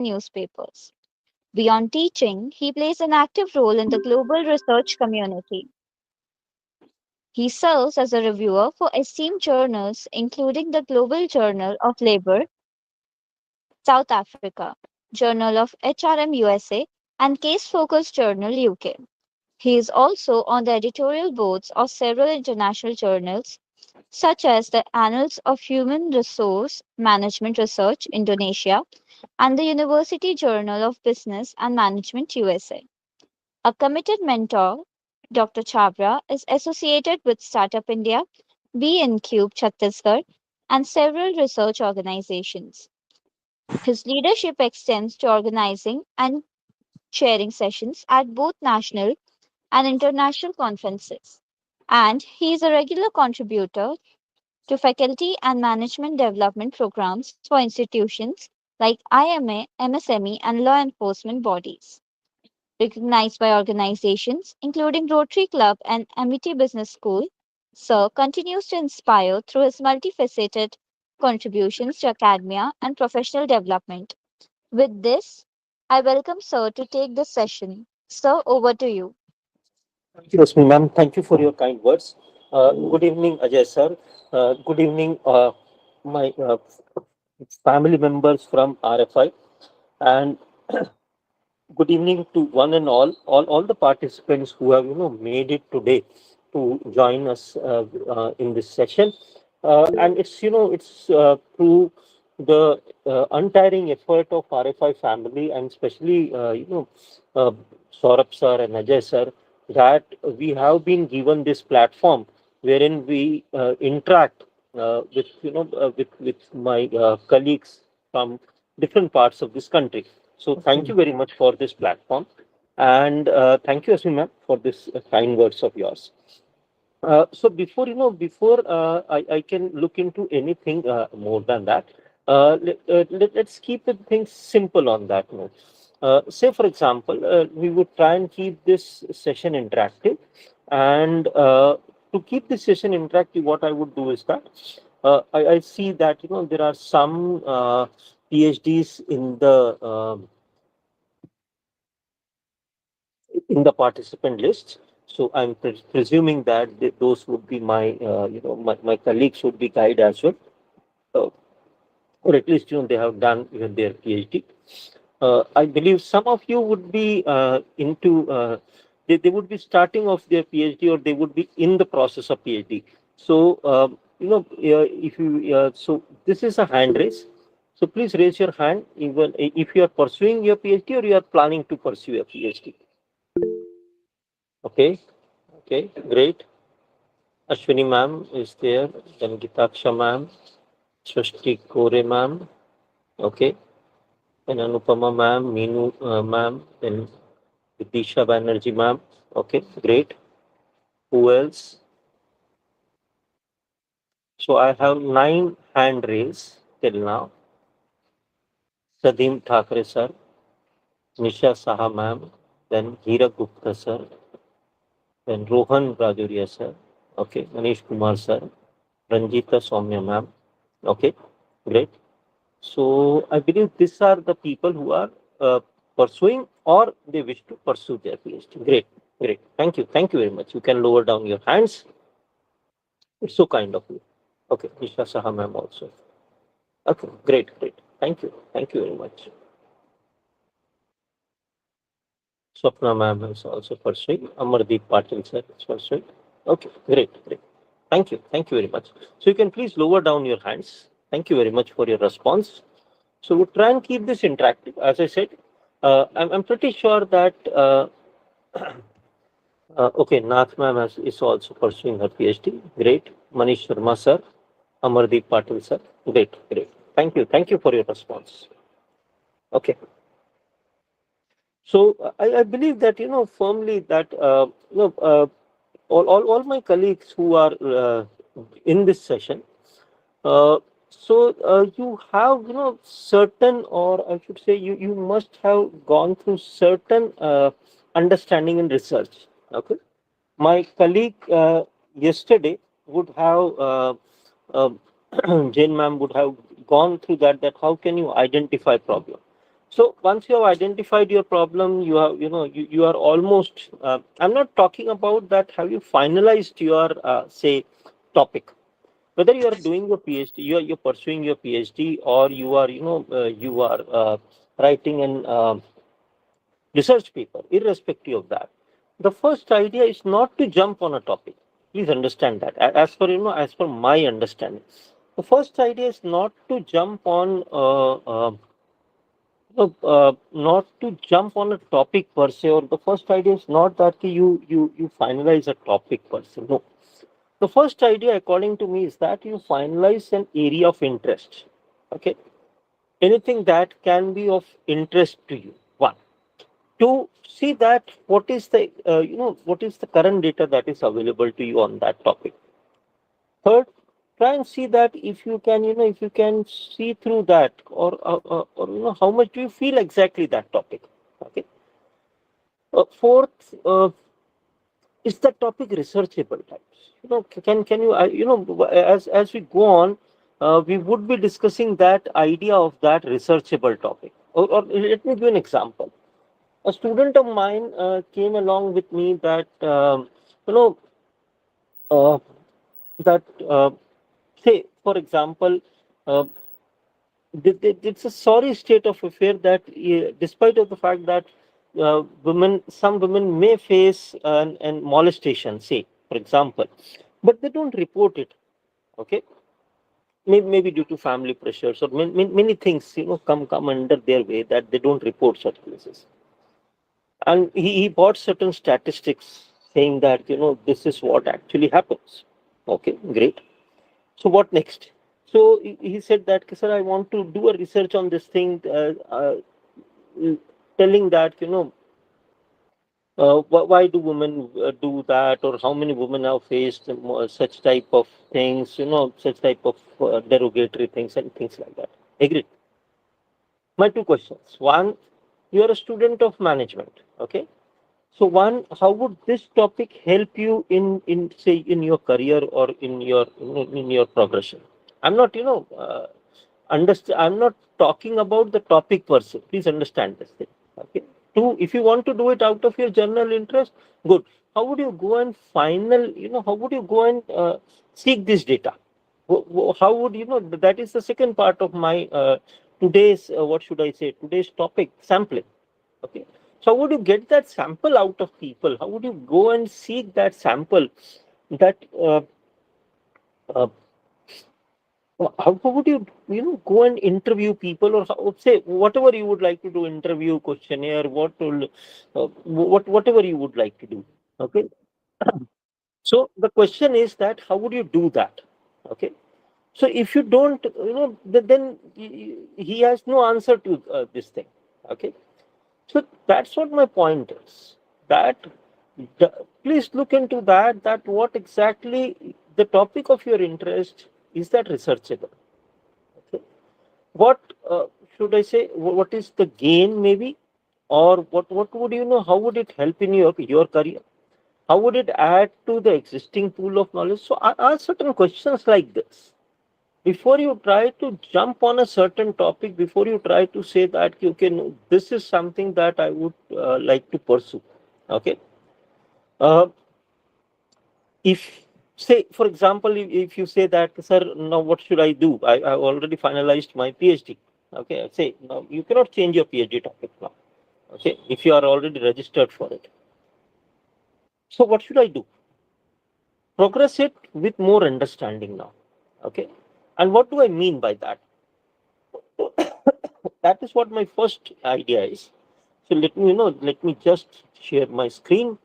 newspapers. Beyond teaching, he plays an active role in the global research community. He serves as a reviewer for esteemed journals, including the Global Journal of Labour, South Africa, Journal of HRM USA, and Case Focus Journal UK. He is also on the editorial boards of several international journals, such as the Annals of Human Resource Management Research Indonesia and the University Journal of Business and Management USA. A committed mentor, Dr. Chabra is associated with Startup India, B-Incube Chhattisgarh, and several research organizations. His leadership extends to organizing and chairing sessions at both national and international conferences. And he is a regular contributor to faculty and management development programs for institutions like IMA, MSME, and law enforcement bodies. Recognized by organizations including Rotary Club and Amity Business School, Sir continues to inspire through his multifaceted contributions to academia and professional development. With this, I welcome Sir to take this session. Sir, over to you. Thank you, Rasmi ma'am. Thank you for your kind words. Good evening, Ajay sir. Good evening, my family members from RFI, and good evening to one and all the participants who have made it today to join us in this session. And it's through the untiring effort of RFI family, and especially uh, Saurabh sir and Ajay sir, that we have been given this platform wherein we interact with with my colleagues from different parts of this country. So thank you very much for this platform, and thank you, Asmi ma'am, for this kind words of yours. So before I can look into anything more than that, let's keep the things simple on that note. Say, for example, we would try and keep this session interactive, and to keep this session interactive, what I would do is that I see that there are some PhDs in the participant list. So I'm presuming that those would be my, my colleagues would be guide as well, uh, or at least they have done even their PhD. I believe some of you would be they would be starting off their PhD, or they would be in the process of PhD. So if you so this is a hand raise. So please raise your hand even if you are pursuing your PhD or you are planning to pursue a PhD. Okay. Okay, great. Ashwini ma'am is there. Then Gitaksha ma'am, Srishti Kore ma'am. Okay. Then Anupama ma'am, Meenu ma'am, then Vidisha Banerjee ma'am. Okay, great. Who else? So I have 9 hand raised till now. Sadim Thakre sir, Nisha Saha ma'am, then Hira Gupta sir, then Rohan Rajoria sir. Okay, Manish Kumar sir, Ranjita Soumya ma'am. Okay, great. So I believe these are the people who are pursuing or they wish to pursue their PhD. Great, great. Thank you very much. You can lower down your hands. It's so kind of you. Okay, Nisha Saha ma'am also. Okay, great, great. Thank you very much. Swapna ma'am is also pursuing. Amardeep Patil sir is pursuing. Okay, great, great. Thank you very much. So you can please lower down your hands. Thank you very much for your response. So we'll try and keep this interactive. As I said, I'm pretty sure that okay, Nath ma'am is also pursuing her PhD. Great. Manish Sharma sir, Amardeep Patil sir. Great, great. Thank you for your response. Okay. So I believe that firmly that all my colleagues who are in this session. So you have certain, or I should say you must have gone through certain understanding in research. Okay, my colleague yesterday would have uh, Jane ma'am would have gone through that how can you identify problem. So once you have identified your problem, you have, you are almost, I'm not talking about that, have you finalized your, say, topic? Whether you are doing your PhD, you're pursuing your PhD, or you are, you are writing an research paper, irrespective of that. The first idea is not to jump on a topic. Please understand that. As per, as per my understanding, the first idea is not to jump on not to jump on a topic per se, or the first idea is not that you finalize a topic per se. No, the first idea, according to me, is that you finalize an area of interest. Okay, anything that can be of interest to you. One, to see that what is the what is the current data that is available to you on that topic. Third, try and see that if you can, if you can see through that, or how much do you feel exactly that topic. Okay. Fourth, is the topic researchable types? Can you, as we go on, we would be discussing that idea of that researchable topic. Or let me give an example. A student of mine came along with me that you know uh, that say, for example, uh, it's a sorry state of affair that, despite of the fact that some women may face an molestation, say, for example, but they don't report it. Okay, maybe due to family pressures, or many things, come under their way, that they don't report such cases. And he bought certain statistics saying that, this is what actually happens. Okay, great. So what next? So he said that, sir, I want to do a research on this thing, telling that, why do women do that, or how many women have faced such type of things, such type of derogatory things and things like that. Agreed. My two questions. One, you are a student of management. Okay. So one, how would this topic help you in say in your career, or in your progression? I'm not, understand. I'm not talking about the topic per se. Please understand this thing. Okay. Two, if you want to do it out of your general interest, good. How would you go and how would you go and seek this data? How would that is the second part of my today's what should I say, today's topic, sampling. Okay. So how would you get that sample out of people? How would you go and seek that sample? That uh, how would you go and interview people, or say whatever you would like to do, interview, questionnaire, whatever you would like to do. Okay. So the question is that how would you do that? Okay. So if you don't, then he has no answer to this thing. Okay. So that's what my point is. That please look into that. That what exactly the topic of your interest is, that researchable. Okay. What should I say? What is the gain, maybe, or what would How would it help in your career? How would it add to the existing pool of knowledge? So ask certain questions like this before you try to jump on a certain topic. Before you try to say that, okay, no, this is something that I would like to pursue. Okay. Uh, if, say, for example, if you say that, sir, now what should I do? I've already finalized my PhD. Okay, I say, now you cannot change your PhD topic now. Okay, if you are already registered for it. So what should I do? Progress it with more understanding now. Okay, and what do I mean by that? That is what my first idea is. So let me just share my screen.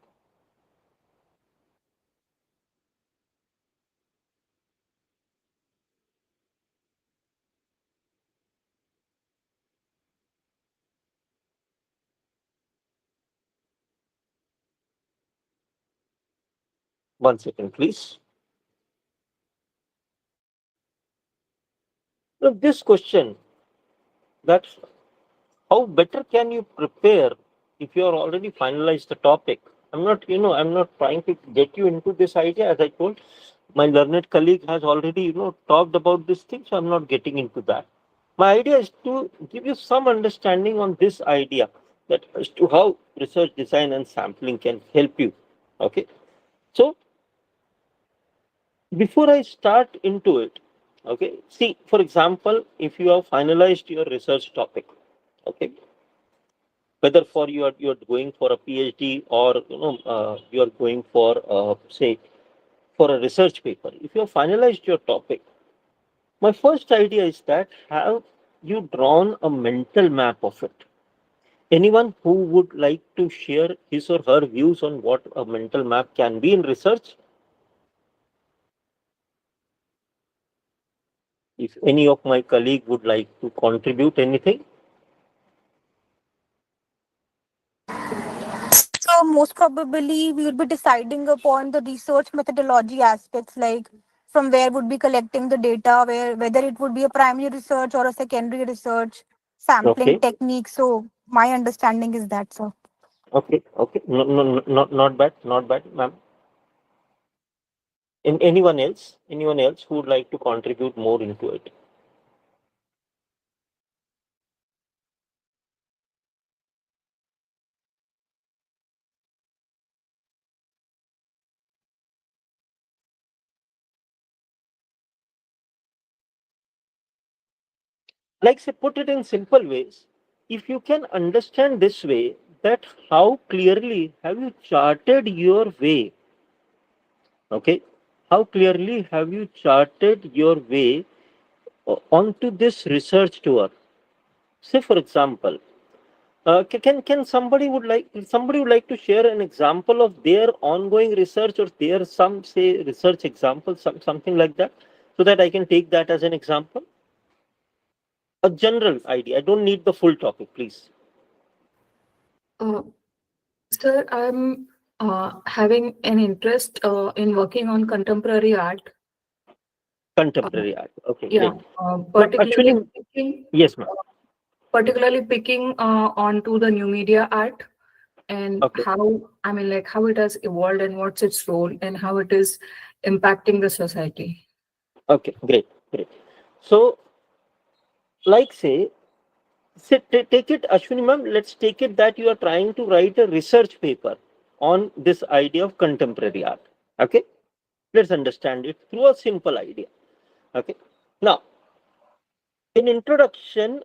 1 second, please. Now, this question, that how better can you prepare if you are already finalized the topic? I'm not trying to get you into this idea. As I told, my learned colleague has already, talked about this thing, so I'm not getting into that. My idea is to give you some understanding on this idea, that as to how research design and sampling can help you. Okay. So before I start into it, okay, see, for example, if you have finalized your research topic, okay, whether for you're going for a PhD, or you are going for say for a research paper. If you have finalized your topic, my first idea is that have you drawn a mental map of it? Anyone who would like to share his or her views on what a mental map can be in research? If any of my colleague would like to contribute anything. So most probably we would be deciding upon the research methodology aspects, like from where would be collecting the data, where whether it would be a primary research or a secondary research, sampling Okay, technique. So my understanding is that, sir. okay, okay. No, no, no, not bad, not bad, ma'am. Anyone else? Anyone else who would like to contribute more into it? Like, say, put it in simple ways. If you can understand this way, that how clearly have you charted your way? Okay, how clearly have you charted your way onto this research tour? Say, for example, can somebody would like to share an example of their ongoing research, or their some say research example, something like that, so that I can take that as an example? A general idea. I don't need the full topic, please. Uh, Sir, I'm having an interest in working on contemporary art. Uh, Contemporary art. Okay, yeah, great. Now, particularly actually, picking, yes, ma'am. onto the new media art, and Okay, how, I mean, like how it has evolved and what's its role and how it is impacting the society. okay, great, great. So, like, take it, Ashwini ma'am, let's take it that you are trying to write a research paper on this idea of contemporary art. Okay, let's understand it through a simple idea. Okay, now, in introduction,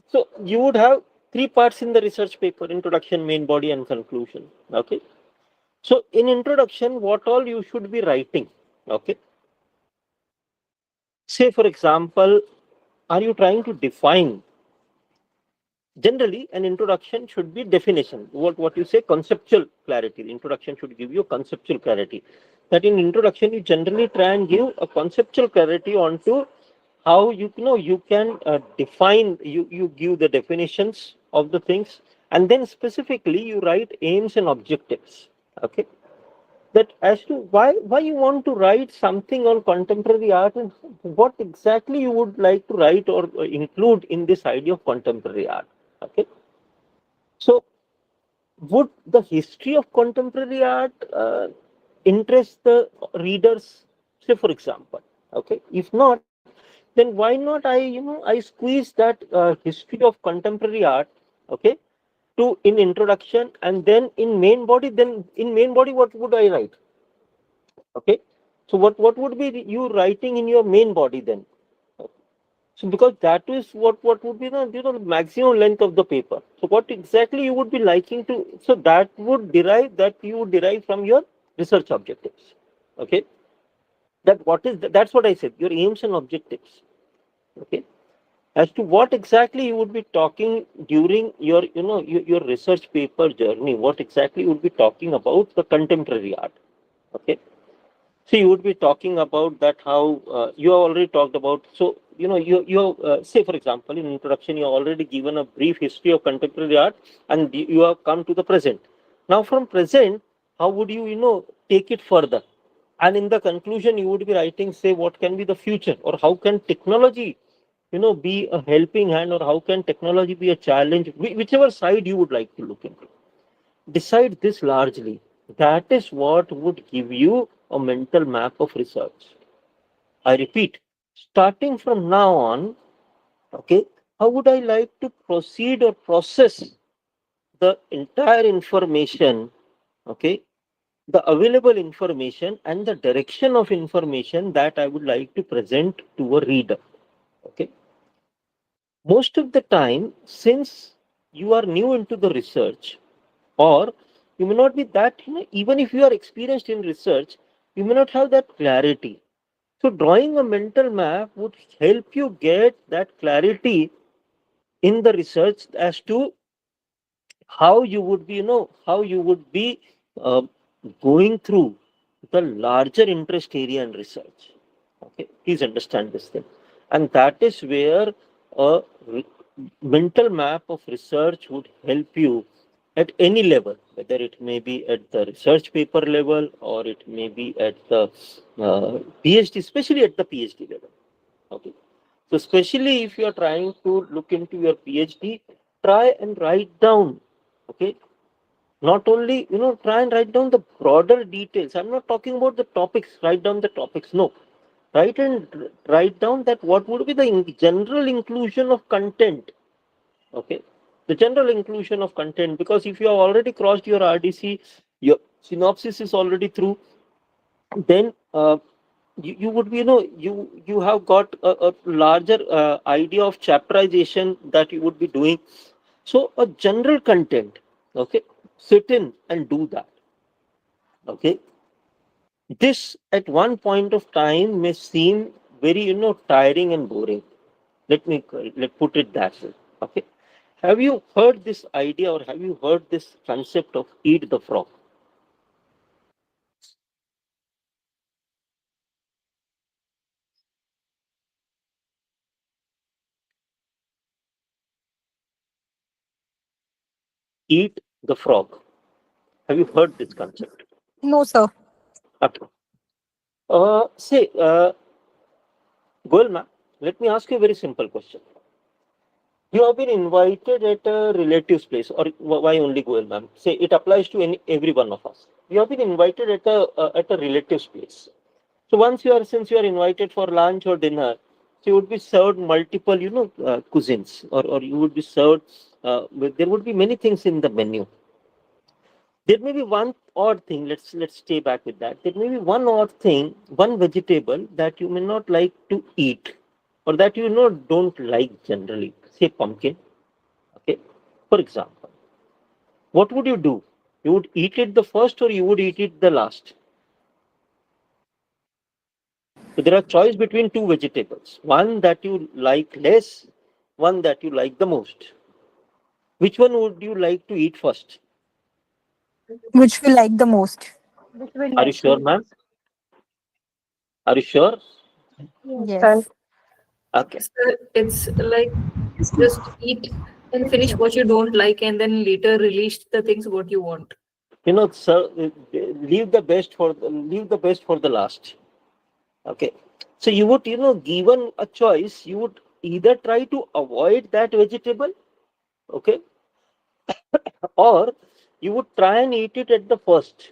so you would have three parts in the research paper: introduction, main body, and conclusion. Okay, so in introduction, what all you should be writing? Okay, say, for example, are you trying to define? Generally, an introduction should be definition. What you say, conceptual clarity. The introduction should give you conceptual clarity. That in introduction, you generally try and give a conceptual clarity onto how you can define. You give the definitions of the things, and then specifically you write aims and objectives. Okay, that as to why you want to write something on contemporary art, and what exactly you would like to write or include in this idea of contemporary art. Okay, so would the history of contemporary art interest the readers? Say, for example, okay, if not, then why not I squeeze that history of contemporary art, okay, to in introduction, and then in main body. Then in main body, what would I write? Okay, so what would be you writing in your main body then? So because that is what would be the maximum length of the paper. So what exactly you would be liking to, so that you would derive from your research objectives. Okay, that's what I said, your aims and objectives. Okay, as to what exactly you would be talking during your your research paper journey, what exactly you would be talking about the contemporary art. Okay, so you would be talking about that how you have already talked about. So you say, for example, in introduction you have already given a brief history of contemporary art, and you have come to the present. Now from present, how would you take it further? And in the conclusion, you would be writing, say, what can be the future, or how can technology be a helping hand, or how can technology be a challenge, whichever side you would like to look into. Decide this largely. That is what would give you a mental map of research. I repeat, starting from now on, okay, how would I like to proceed or process the entire information, okay, the available information and the direction of information that I would like to present to a reader. Okay. Most of the time, since you are new into the research, or you may not be that, even if you are experienced in research, you may not have that clarity. So, drawing a mental map would help you get that clarity in the research as to how you would be, how you would be uh, going through the larger interest area in research. Okay, please understand this thing. And that is where a mental map of research would help you at any level, whether it may be at the research paper level or it may be at the PhD, especially at the PhD level. Okay. So, especially if you are trying to look into your PhD, try and write down. Okay. Not only, try and write down the broader details. I'm not talking about the topics, write down the topics. No. Write down that what would be the general inclusion of content. Okay. The general inclusion of content, because if you have already crossed your RDC, your synopsis is already through, then you would be, you have got a larger idea of chapterization that you would be doing. So a general content, okay, sit in and do that. Okay. This at one point of time may seem very, tiring and boring. Let put it that way. Okay. Have you heard this idea or have you heard this concept of eat the frog? Eat the frog. Have you heard this concept? No, sir. Okay. Say, Goel ma'am, let me ask you a very simple question. You have been invited at a relative's place, or why only Goel ma'am? Say it applies to every one of us. You have been invited at a relative's place. So once since you are invited for lunch or dinner, so you would be served multiple, cuisines, or you would be served. There would be many things in the menu. There may be one odd thing. Let's stay back with that. There may be one odd thing, one vegetable that you may not like to eat, or that don't like generally. Say pumpkin. Okay. For example, what would you do? You would eat it the first, or you would eat it the last. So there are choice between two vegetables. One that you like less, one that you like the most. Which one would you like to eat first? Which we like the most? Which we Are you like sure, to. ma'am? Are you sure? Yes. And Yes. Okay. it's like just eat and finish what you don't like, and then later release the things what you want. Sir, leave the best for the last. Okay. So you would, given a choice, you would either try to avoid that vegetable, okay, or you would try and eat it at the first.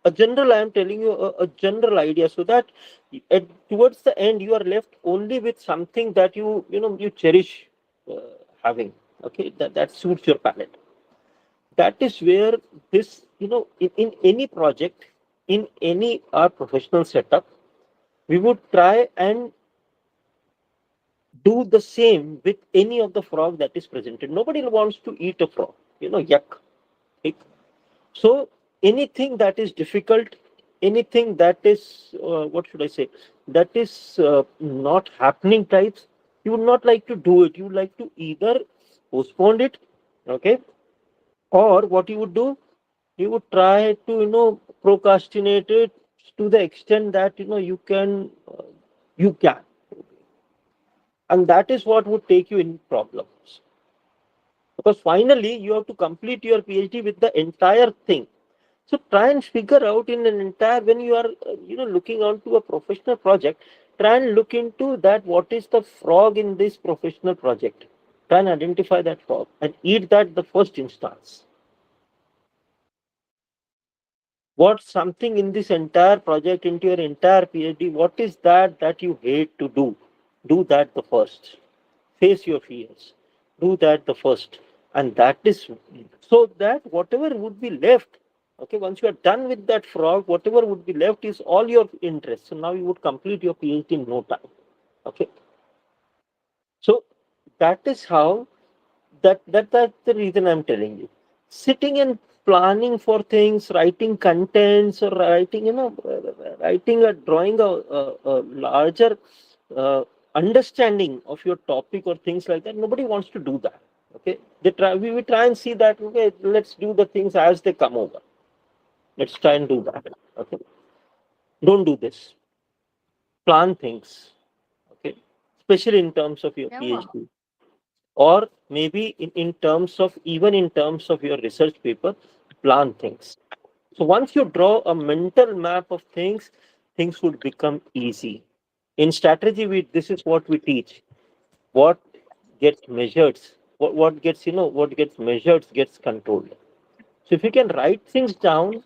I'm telling you a general idea, so that towards the end you are left only with something that you cherish having. Okay, that suits your palate. That is where this, in any project, in any our professional setup, we would try and do the same with any of the frog that is presented. Nobody wants to eat a frog, yuck. Right? So anything that is difficult, anything that is, what should I say, that is not happening types, you would not like to do it. You would like to either postpone it, okay, or what you would do, you would try to, procrastinate it to the extent that, you can. And that is what would take you in problems. Because finally, you have to complete your PhD with the entire thing. So try and figure out in an entire, when you are, looking onto a professional project, try and look into that. What is the frog in this professional project? Try and identify that frog and eat that the first instance. What's something in this entire project, into your entire PhD? What is that you hate to do? Do that the first. Face your fears. Do that the first, and that is so that whatever would be left, okay, once you are done with that frog, whatever would be left is all your interest. So now you would complete your PhD in no time. Okay, so that is how that's the reason I'm telling you. Sitting and planning for things, writing contents, or writing, writing a drawing a larger understanding of your topic or things like that. Nobody wants to do that. Okay, we try and see that. Okay, let's do the things as they come over. Let's try and do that. Okay, don't do this. Plan things. Okay, especially in terms of your Yeah. PhD, or maybe in terms of, even in terms of your research paper, plan things. So once you draw a mental map of things, things would become easy. In strategy, this is what we teach. What gets measured, what gets, what gets measured gets controlled. So if you can write things down,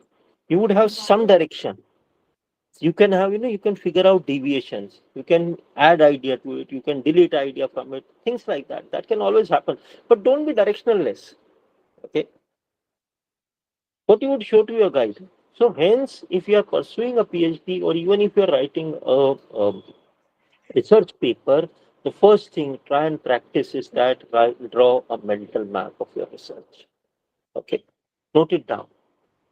you would have some direction. You can have, you can figure out deviations, you can add idea to it, you can delete idea from it, things like that. That can always happen, but don't be directionless. Okay, what you would show to your guide. So hence, if you are pursuing a PhD, or even if you are writing a research paper, the first thing try and practice is that draw a mental map of your research. Okay, note it down.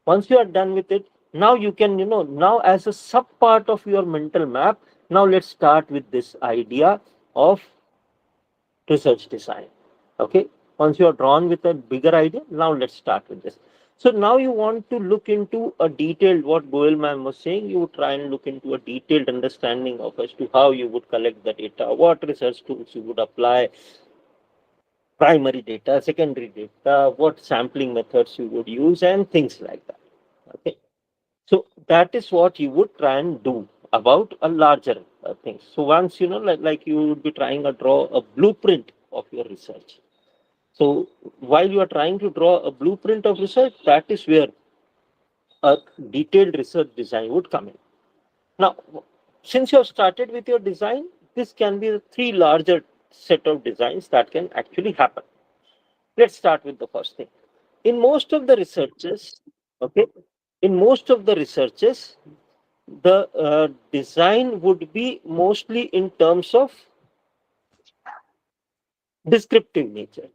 Once you are done with it, now you can, now as a sub part of your mental map, now let's start with this idea of research design. Okay, once you are drawn with a bigger idea, now let's start with this. So now you want to look into a detailed, what Goel ma'am was saying, you would try and look into a detailed understanding of as to how you would collect the data, what research tools you would apply, primary data, secondary data, what sampling methods you would use, and things like that. Okay, so that is what you would try and do about a larger thing. So once, like you would be trying to draw a blueprint of your research. So while you are trying to draw a blueprint of research, that is where a detailed research design would come in. Now, since you have started with your design, this can be the three larger set of designs that can actually happen. Let's start with the first thing. In most of the researches, okay, in most of the researches, the design would be mostly in terms of descriptive nature.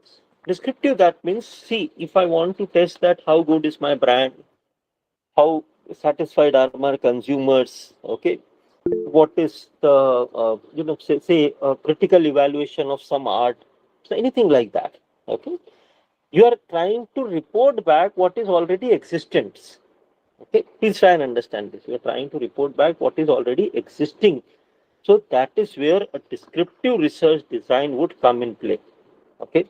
Descriptive, that means, see, if I want to test that how good is my brand, how satisfied are my consumers, okay, what is the, say a critical evaluation of some art, so anything like that. Okay, you are trying to report back what is already existent. Okay, please try and understand this. You are trying to report back what is already existing. So that is where a descriptive research design would come in play. Okay,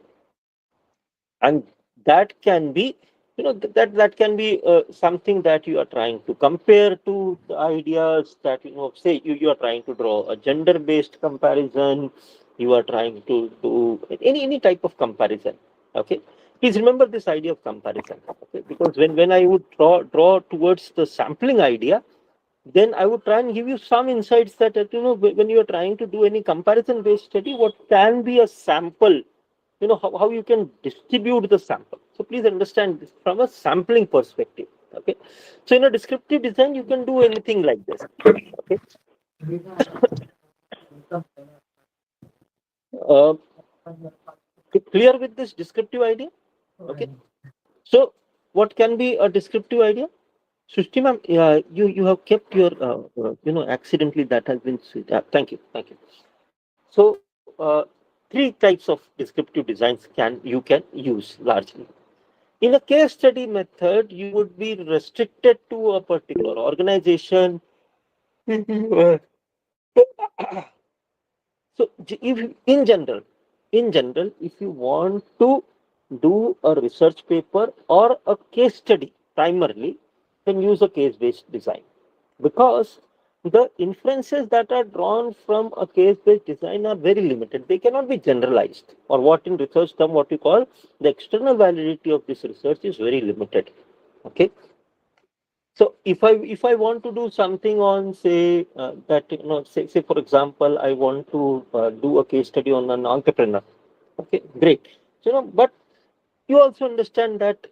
and that can be, that can be something that you are trying to compare to the ideas that, say you are trying to draw a gender based comparison, you are trying to do any type of comparison. Okay, please remember this idea of comparison. Okay, because when I would draw towards the sampling idea, then I would try and give you some insights that, when you are trying to do any comparison based study, what can be a sample, how you can distribute the sample. So please understand this from a sampling perspective. Okay, so in a descriptive design, you can do anything like this. Okay, uh, clear with this descriptive idea? Okay, so what can be a descriptive idea? Srishti ma'am, you have kept your, accidentally that has been, thank you, thank you. So, three types of descriptive designs you can use largely. In a case study method, you would be restricted to a particular organization. So, if in general, if you want to do a research paper or a case study primarily, then use a case-based design, because the inferences that are drawn from a case-based design are very limited. They cannot be generalized, or what in research term, what you call the external validity of this research is very limited. Okay, so if I want to do something on, say, that, say for example, I want to do a case study on an entrepreneur. Okay, great. But you also understand that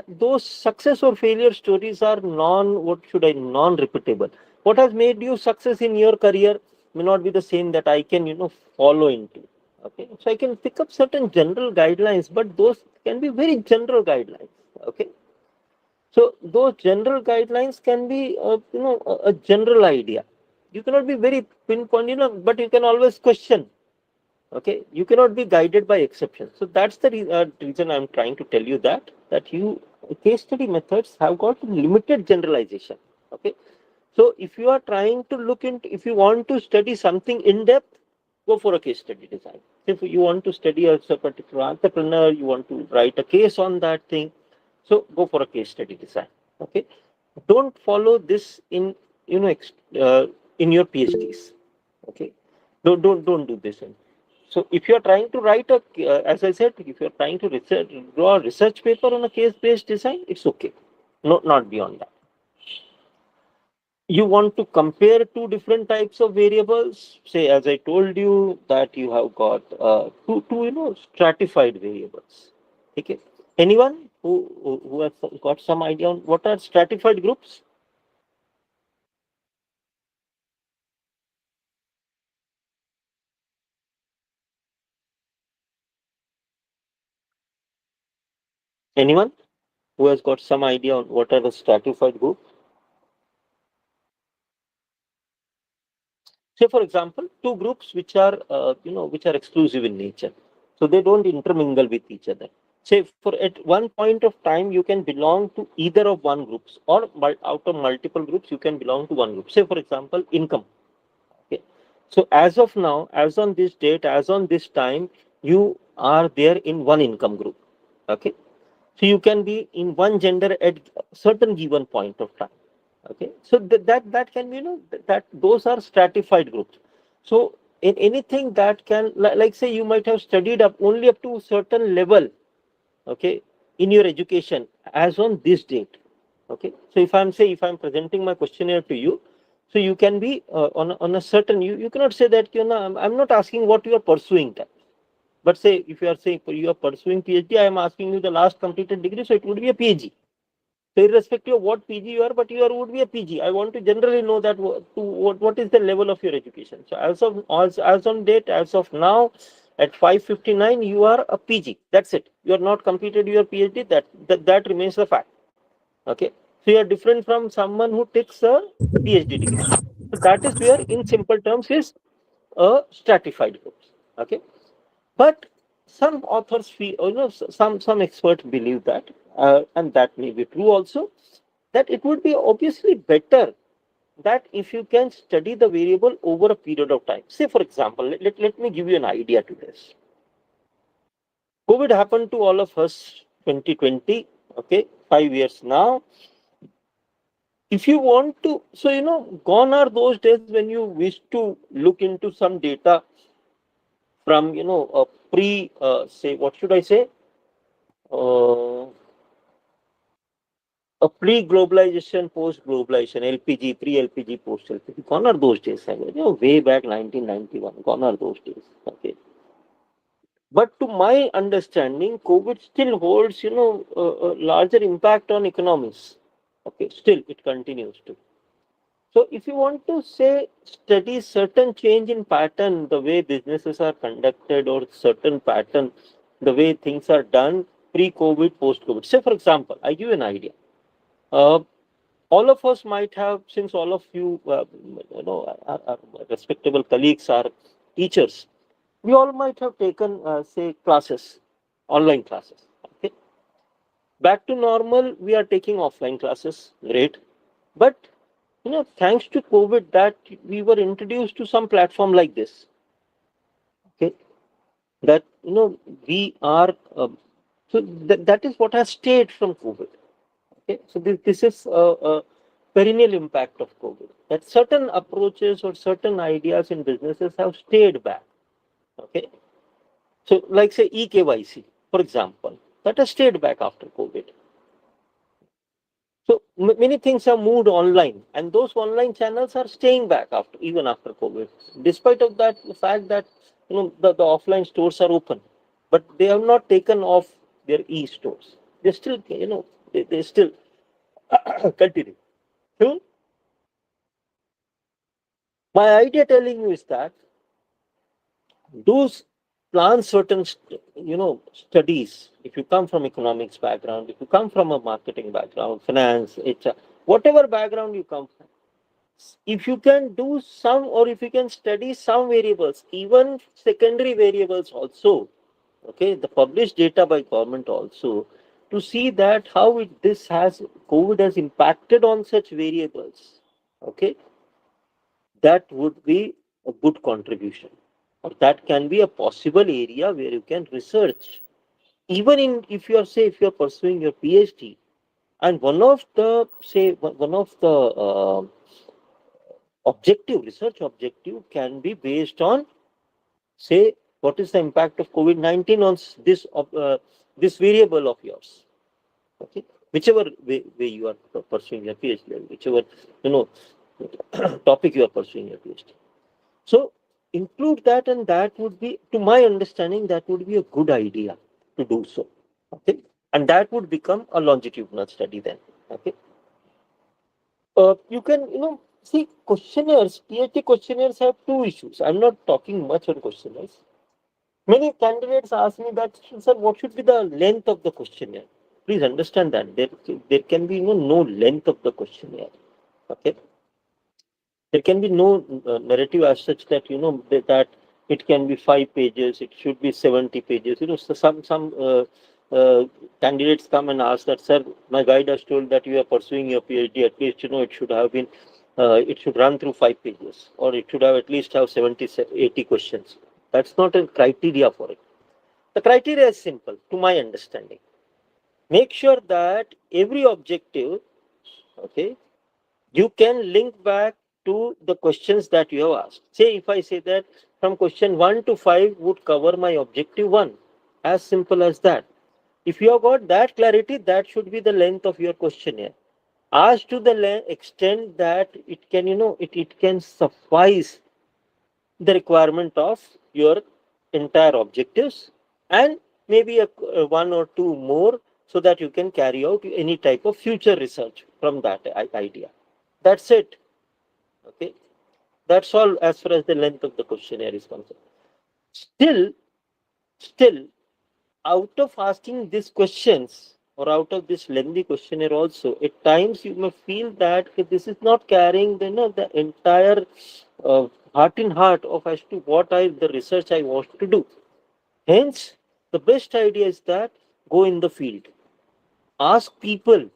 those success or failure stories are non-repeatable. What has made you success in your career may not be the same that I can follow into. Okay, so I can pick up certain general guidelines, but those can be very general guidelines. Okay, so those general guidelines can be a general idea. You cannot be very pinpoint, but you can always question. Okay, you cannot be guided by exceptions. So that's the reason I'm trying to tell you that you case study methods have got limited generalization. Okay, so if you are trying to look into, if you want to study something in depth, go for a case study design. If you want to study as a particular entrepreneur, you want to write a case on that thing, so go for a case study design. Okay, don't follow this in uh, in your PhDs. Okay, don't do this. So if you are trying to write as I said, if you are trying to draw a research paper on a case-based design, it's okay. No, not beyond that. You want to compare two different types of variables. Say, as I told you, that you have got two stratified variables. Okay. Anyone who has got some idea on what are stratified groups? Anyone who has got some idea on what are the stratified groups? Say, for example, two groups which are which are exclusive in nature, so they don't intermingle with each other. Say, for at one point of time, you can belong to either of one groups, or out of multiple groups, you can belong to one group. Say, for example, income. Okay, so as of now, as on this date, as on this time, you are there in one income group. Okay, so you can be in one gender at certain given point of time. Okay, so that can be that those are stratified groups. So in anything that can, like say, you might have studied up only up to a certain level. Okay, in your education as on this date. Okay, so if I'm presenting my questionnaire to you, so you can be on a certain, you cannot say that I'm not asking what you are pursuing that. But say, if you are saying you are pursuing PhD, I am asking you the last completed degree, so it would be a PhD. So irrespective of what PG you are, but you are would be a PG. I want to generally know that what is the level of your education. So as on date, as of now, at 5:59, you are a PG. That's it. You are not completed your PhD. That remains the fact. Okay. So you are different from someone who takes a PhD degree. So that is where, in simple terms, is a stratified group. Okay. But some authors feel, some experts believe that, and that may be true also, that it would be obviously better that if you can study the variable over a period of time. Say, for example, let me give you an idea to this. COVID happened to all of us 2020, okay, 5 years now. If you want to, so gone are those days when you wish to look into some data from a say, what should I say, uh, a pre-globalization, post-globalization, LPG, pre-LPG, post-LPG. Gone are those days. Way back 1991. Gone are those days. Okay. But to my understanding, COVID still holds, a larger impact on economies. Okay. Still, it continues to. So, if you want to say study certain change in pattern, the way businesses are conducted, or certain pattern, the way things are done pre-COVID, post-COVID. Say, for example, I give you an idea. Uh, all of us might have, since all of you, our respectable colleagues are teachers, we all might have taken, say, classes, online classes. Okay, back to normal, we are taking offline classes. Great, but thanks to COVID, that we were introduced to some platform like this. Okay, that we are. So that is what has stayed from COVID. Okay, so this is a perennial impact of COVID. That certain approaches or certain ideas in businesses have stayed back. Okay, so like say eKYC, for example, that has stayed back after COVID. So many things have moved online, and those online channels are staying back even after COVID, despite of that the fact that the offline stores are open. but they have not taken off their e-stores. They still, they still continue. So my idea telling you is that those plan certain, studies. If you come from economics background, if you come from a marketing background, finance, HR, whatever background you come from, if you can do some, or if you can study some variables, even secondary variables also, okay, the published data by government also, to see that how this has COVID has impacted on such variables, okay, that would be a good contribution, or that can be a possible area where you can research. Even in, if you are, say, if you are pursuing your PhD, and one of the, say, one of the research objective can be based on, say, what is the impact of COVID-19 on this variable of yours, okay, whichever way you are pursuing your PhD, whichever, you know topic you are pursuing your PhD. So include that, and that would be, to my understanding, that would be a good idea to do so. Okay, and that would become a longitudinal study then. Okay, you can, see, questionnaires, PhD questionnaires have two issues. I'm not talking much on questionnaires. Many candidates ask me that, sir, what should be the length of the questionnaire? Please understand that there can be no length of the questionnaire. Okay, there can be no narrative as such that, that it can be 5 pages, it should be 70 pages. So candidates come and ask that, sir, my guide has told that you are pursuing your PhD, at least, it should have been, it should run through 5 pages, or it should have at least have 70, 80 questions. That's not a criteria for it. The criteria is simple, to my understanding. Make sure that every objective, okay, you can link back to the questions that you have asked. Say, if I say that from question 1 to 5 would cover my objective 1, as simple as that. If you have got that clarity, that should be the length of your questionnaire. As to the extent that it can, it can suffice the requirement of your entire objectives, and maybe one or two more, so that you can carry out any type of future research from that idea. That's it. Okay, that's all as far as the length of the questionnaire is concerned. Still, out of asking these questions, or out of this lengthy questionnaire also, at times you may feel that this is not carrying the entire heart in heart of as to what the research I want to do. Hence, the best idea is that go in the field, ask people,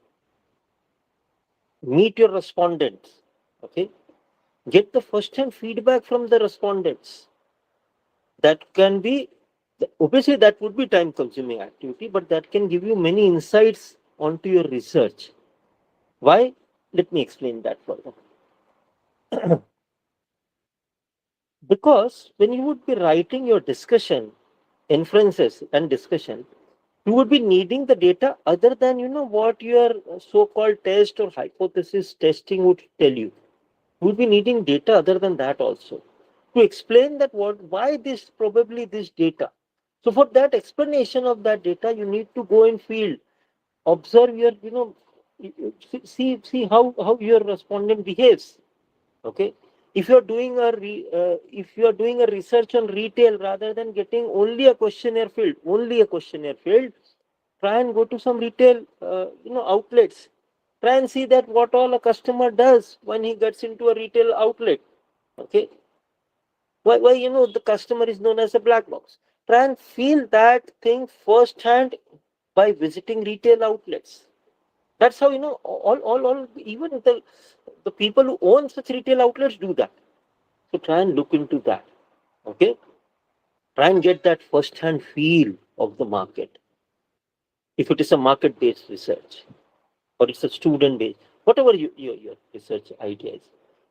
meet your respondents, okay, get the first hand feedback from the respondents. That can be, obviously that would be time consuming activity, but that can give you many insights onto your research. Why? Let me explain that further. Because when you would be writing your discussion, inferences and discussion, you would be needing the data other than what your so-called test or hypothesis testing would tell you. You would be needing data other than that also, to explain that why this, probably this data. So for that explanation of that data, you need to go in field, observe your, see how your respondent behaves. Okay, if you're doing if you are doing a research on retail, rather than getting only a questionnaire field, try and go to some retail outlets. Try and see that what all a customer does when he gets into a retail outlet. Okay, why the customer is known as a black box. Try and feel that thing firsthand by visiting retail outlets. That's how all even the people who own such retail outlets do that. So try and look into that. Okay, try and get that first-hand feel of the market. If it is a market-based research, or it's a student-based, whatever your research idea is,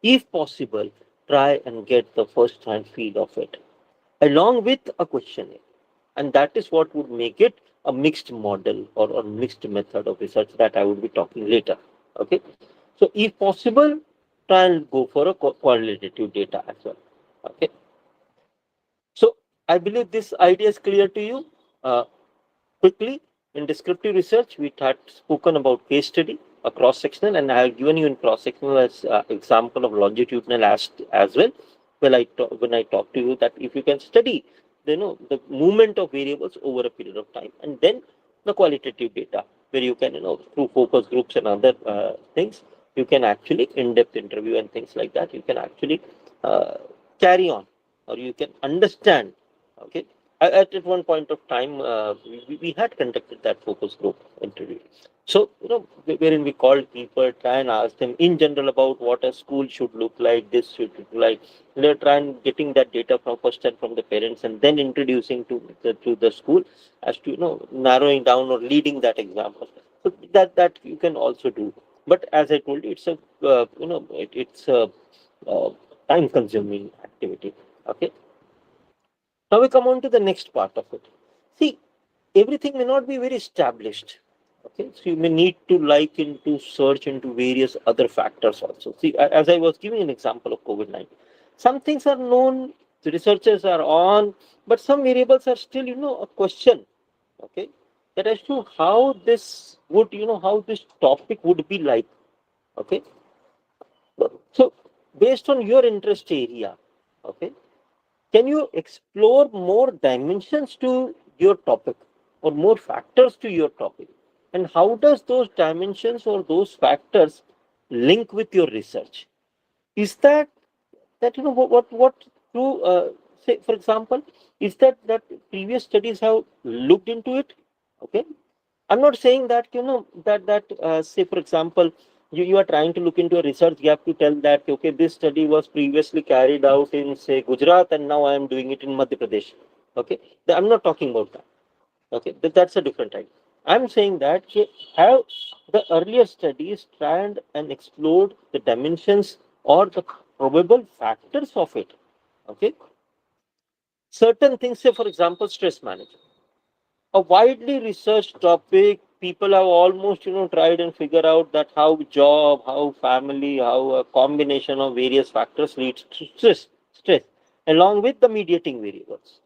if possible, try and get the first-hand feel of it, along with a questionnaire. And that is what would make it a mixed model, or mixed method of research that I would be talking later. Okay, so if possible, try and go for a qualitative data as well. Okay, so I believe this idea is clear to you. Uh, Quickly, in descriptive research, we had spoken about case study, a cross sectional, and I have given you in cross sectional as example of longitudinal as well. Well, when I talk to you that if you can study, the movement of variables over a period of time, and then the qualitative data where you can through focus groups and other things, you can actually in-depth interview and things like that. You can actually uh, carry on, or you can understand. Okay, at one point of time, we had conducted that focus group interview. So, wherein we called people, try and ask them in general about what a school should look like, this should look like. They're trying getting that data from first and from the parents, and then introducing to the school as to narrowing down or leading that example. So that you can also do. But as I told you, it's a it's a uh, time consuming activity. Okay. Now we come on to the next part of it. See, everything may not be very established. Okay, so you may need to search into various other factors also. See, as I was giving an example of COVID-19, some things are known, the researchers are on, but some variables are still, a question. Okay, that as to how this would, how this topic would be like. Okay, so based on your interest area, okay, can you explore more dimensions to your topic or more factors to your topic? And how does those dimensions or those factors link with your research? Is that what through say for example, is that previous studies have looked into it? Okay, I'm not saying that say for example, you are trying to look into a research. You have to tell that okay, this study was previously carried out in say Gujarat, and now I am doing it in Madhya Pradesh. Okay, I'm not talking about that. Okay, that's a different type. I'm saying that have the earlier studies tried and explored the dimensions or the probable factors of it. Okay, certain things. Say for example, stress management, a widely researched topic. People have almost tried and figure out that how job, how family, how a combination of various factors leads to stress along with the mediating variables.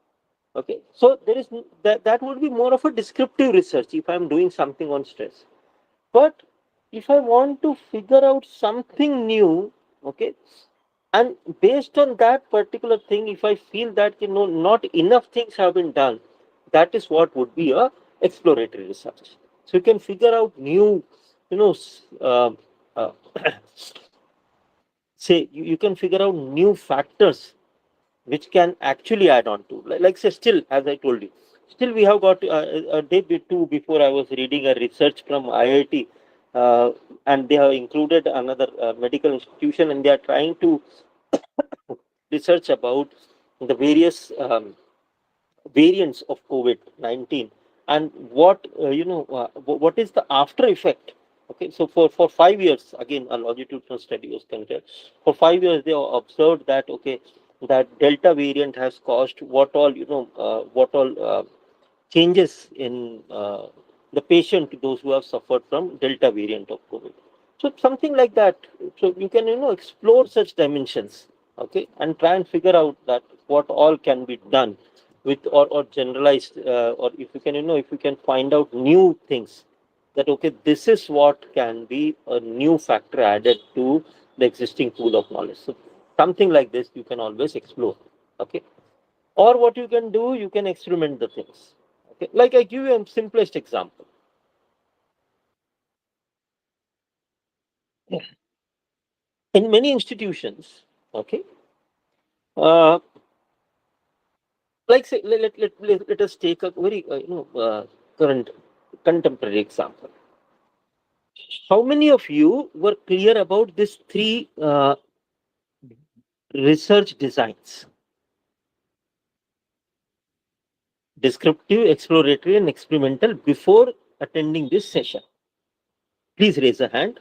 Okay, so there is that would be more of a descriptive research if I'm doing something on stress. But if I want to figure out something new, okay, and based on that particular thing, if I feel that not enough things have been done, that is what would be a exploratory research. So you can figure out new, you know, uh, say you can figure out new factors which can actually add on to like say still as I told you, still we have got a day two before I was reading a research from IIT, and they have included another medical institution, and they are trying to research about the various variants of COVID-19 and what what is the after effect. Okay, so for 5 years, again a longitudinal study was conducted. For 5 years, they observed that okay, that Delta variant has caused what all changes in the patient, those who have suffered from Delta variant of COVID. So something like that. So you can explore such dimensions, okay, and try and figure out that what all can be done with or generalized or if you can if you can find out new things that okay, this is what can be a new factor added to the existing pool of knowledge. So something like this you can always explore. Okay, or what you can do, you can experiment the things. Okay, like I give you a simplest example. In many institutions, okay, uh, like say let us take a very current contemporary example. How many of you were clear about these three research designs: descriptive, exploratory, and experimental before attending this session? Please raise a hand.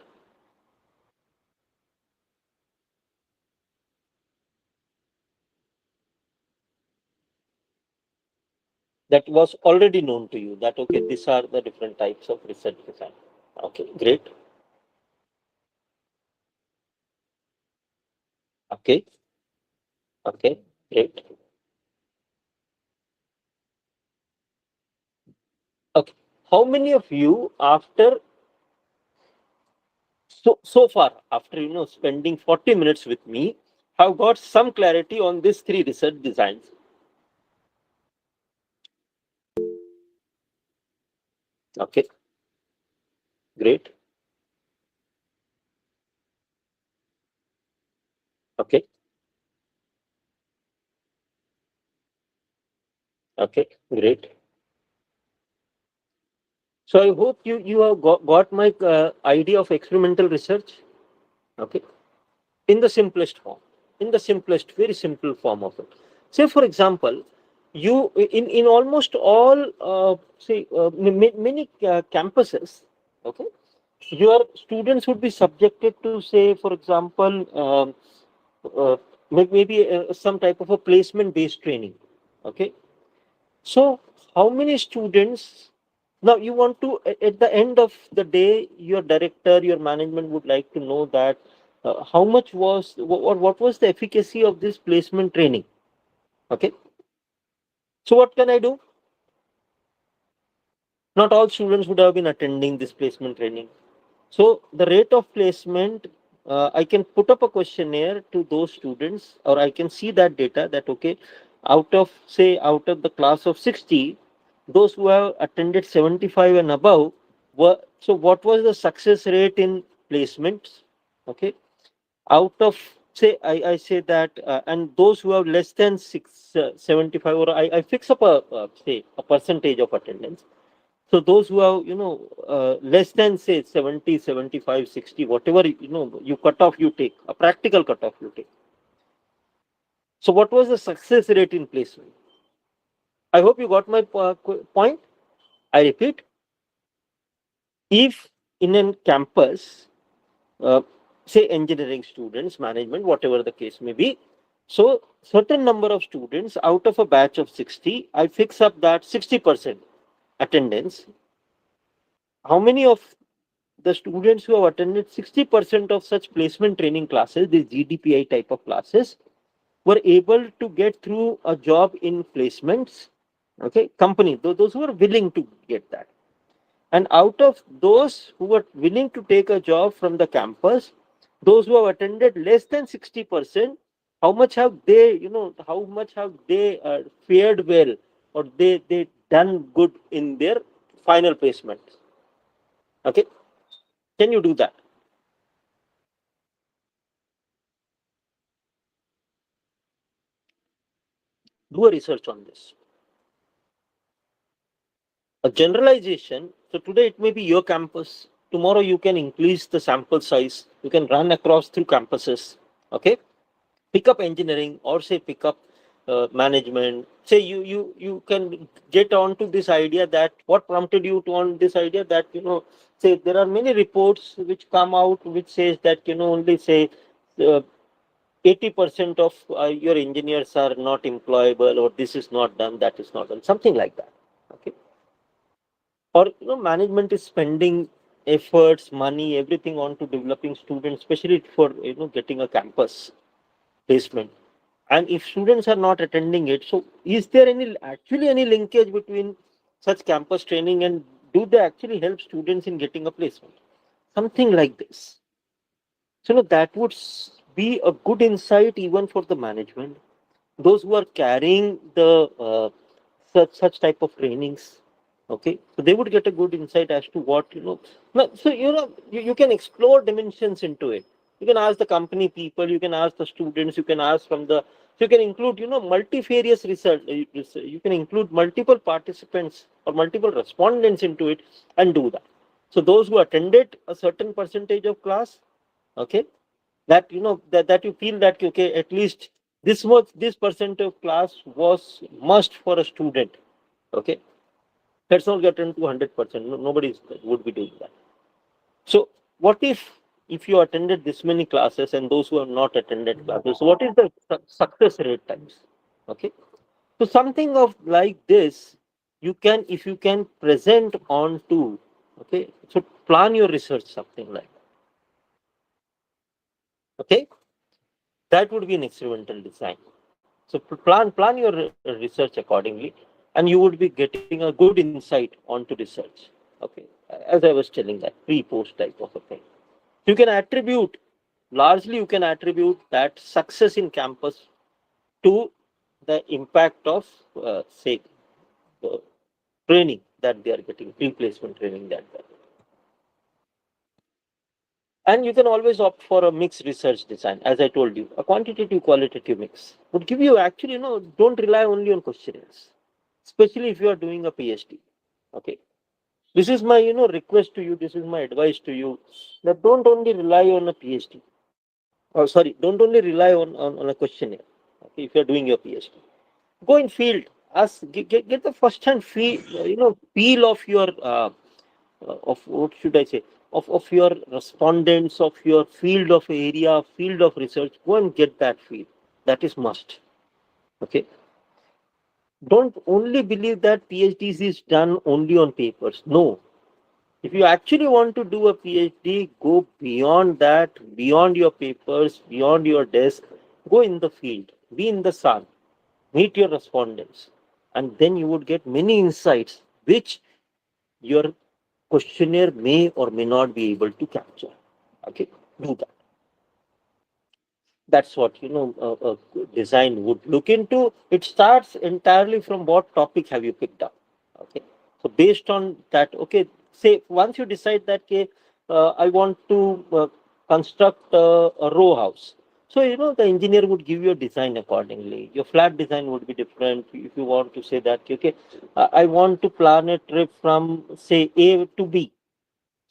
That was already known to you that okay, these are the different types of research design. Okay, great. Okay, okay, great. Okay. How many of you, after so far, after spending 40 minutes with me, have got some clarity on these three research designs? Okay, great. Okay, okay, great. So I hope you have got my idea of experimental research. Okay, in the simplest form, in the simplest, very simple form of it. Say, for example, you in almost all say many campuses. Okay, your students would be subjected to, say, for example, uh, maybe some type of a placement based training. Okay, so how many students, now you want to, at the end of the day, your director, your management would like to know that how much was, what was the efficacy of this placement training. Okay, so what can I do? Not all students would have been attending this placement training. So the rate of placement, I can put up a questionnaire to those students, or I can see that data that, okay, out of the class of 60, those who have attended 75 and above were, so what was the success rate in placements? Okay, out of, say, I say that, and those who have less than 75, or I fix up a, say, a percentage of attendance. So those who have, less than, say, 70, 75, 60, whatever, you cut off, you take a practical cutoff, you take. So what was the success rate in placement? I hope you got my point. I repeat, if in a campus, uh, say engineering students, management, whatever the case may be, so certain number of students out of a batch of 60, I fix up that 60% attendance. How many of the students who have attended 60% of such placement training classes, these GDPI type of classes, were able to get through a job in placements? Okay, company, those who are willing to get that. And out of those who were willing to take a job from the campus, those who have attended less than 60%, how much have they, how much have they fared well, or they done good in their final placement? Okay, can you do that? Do a research on this. A generalization. So today it may be your campus. Tomorrow you can increase the sample size. You can run across through campuses. Okay. Pick up engineering, or say pick up management. Say you can get on to this idea, that what prompted you to on this idea, that say there are many reports which come out which says that only, say, uh, 80% of your engineers are not employable, or this is not done, that is not done, something like that. Okay, or management is spending efforts, money, everything on to developing students, especially for getting a campus placement. And if students are not attending it, so is there any actually any linkage between such campus training, and do they actually help students in getting a placement? Something like this. So that would be a good insight even for the management, those who are carrying the such type of trainings. Okay, so they would get a good insight as to what so you can explore dimensions into it. You can ask the company people, you can ask the students, you can ask from the, so you can include multifarious research, you can include multiple participants or multiple respondents into it, and do that. So those who attended a certain percentage of class, okay, that that you feel that, okay, at least this percent of class was must for a student. Okay, let's not get into 100%. Nobody would be doing that. So what if you attended this many classes, and those who have not attended classes, so what is the success rate times? Okay, so something of like this, you can, if you can present on to, okay, so plan your research something like that. Okay, that would be an experimental design. So plan your research accordingly. and you would be getting a good insight onto research. Okay, as I was telling, that pre-post type of a thing. You can attribute, largely you can attribute that success in campus to the impact of, say, the training that they are getting, pre-placement training that they are getting. And you can always opt for a mixed research design. As I told you, a quantitative qualitative mix would give you, actually, don't rely only on questionnaires, especially if you are doing a PhD. Okay. This is my, request to you. This is my advice to you, that don't only rely on a PhD. Oh, sorry, don't only rely on a questionnaire. Okay, if you're doing your PhD, go in field. Ask, get the first hand feel, feel of your, of what should I say, of your respondents, of your field of area, field of research. Go and get that feel. That is must. Okay. Don't only believe that PhDs is done only on papers. No. If you actually want to do a PhD, go beyond that, beyond your papers, beyond your desk. Go in the field, be in the sun, meet your respondents, and then you would get many insights which your questionnaire may or may not be able to capture. Okay, do that. That's what, design would look into. It starts entirely from what topic have you picked up. Okay, so based on that, okay, say once you decide that, okay, I want to construct a row house. So, the engineer would give you a design accordingly. Your flat design would be different. If you want to say that, okay, I want to plan a trip from, say, A to B.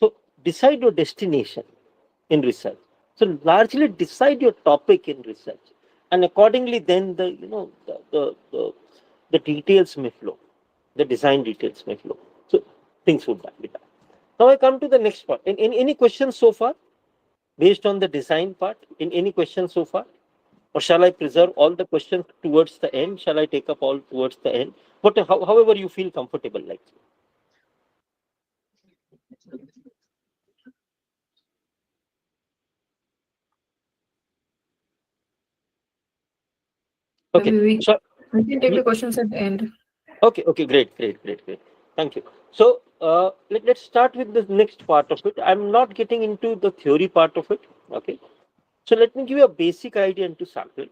So decide your destination in research. So largely decide your topic in research, and accordingly, then the details may flow, the design details may flow. So things would be done. Now I come to the next part. In any questions so far, based on the design part? In any questions so far, or shall I preserve all the questions towards the end? Shall I take up all towards the end? But however you feel comfortable, like. Okay. Maybe So we can take the questions at the end. okay, okay, great, great, great, great. Thank you. So let's start with the next part of it. I'm not getting into the theory part of it. Okay. So let me give you a basic idea into sample.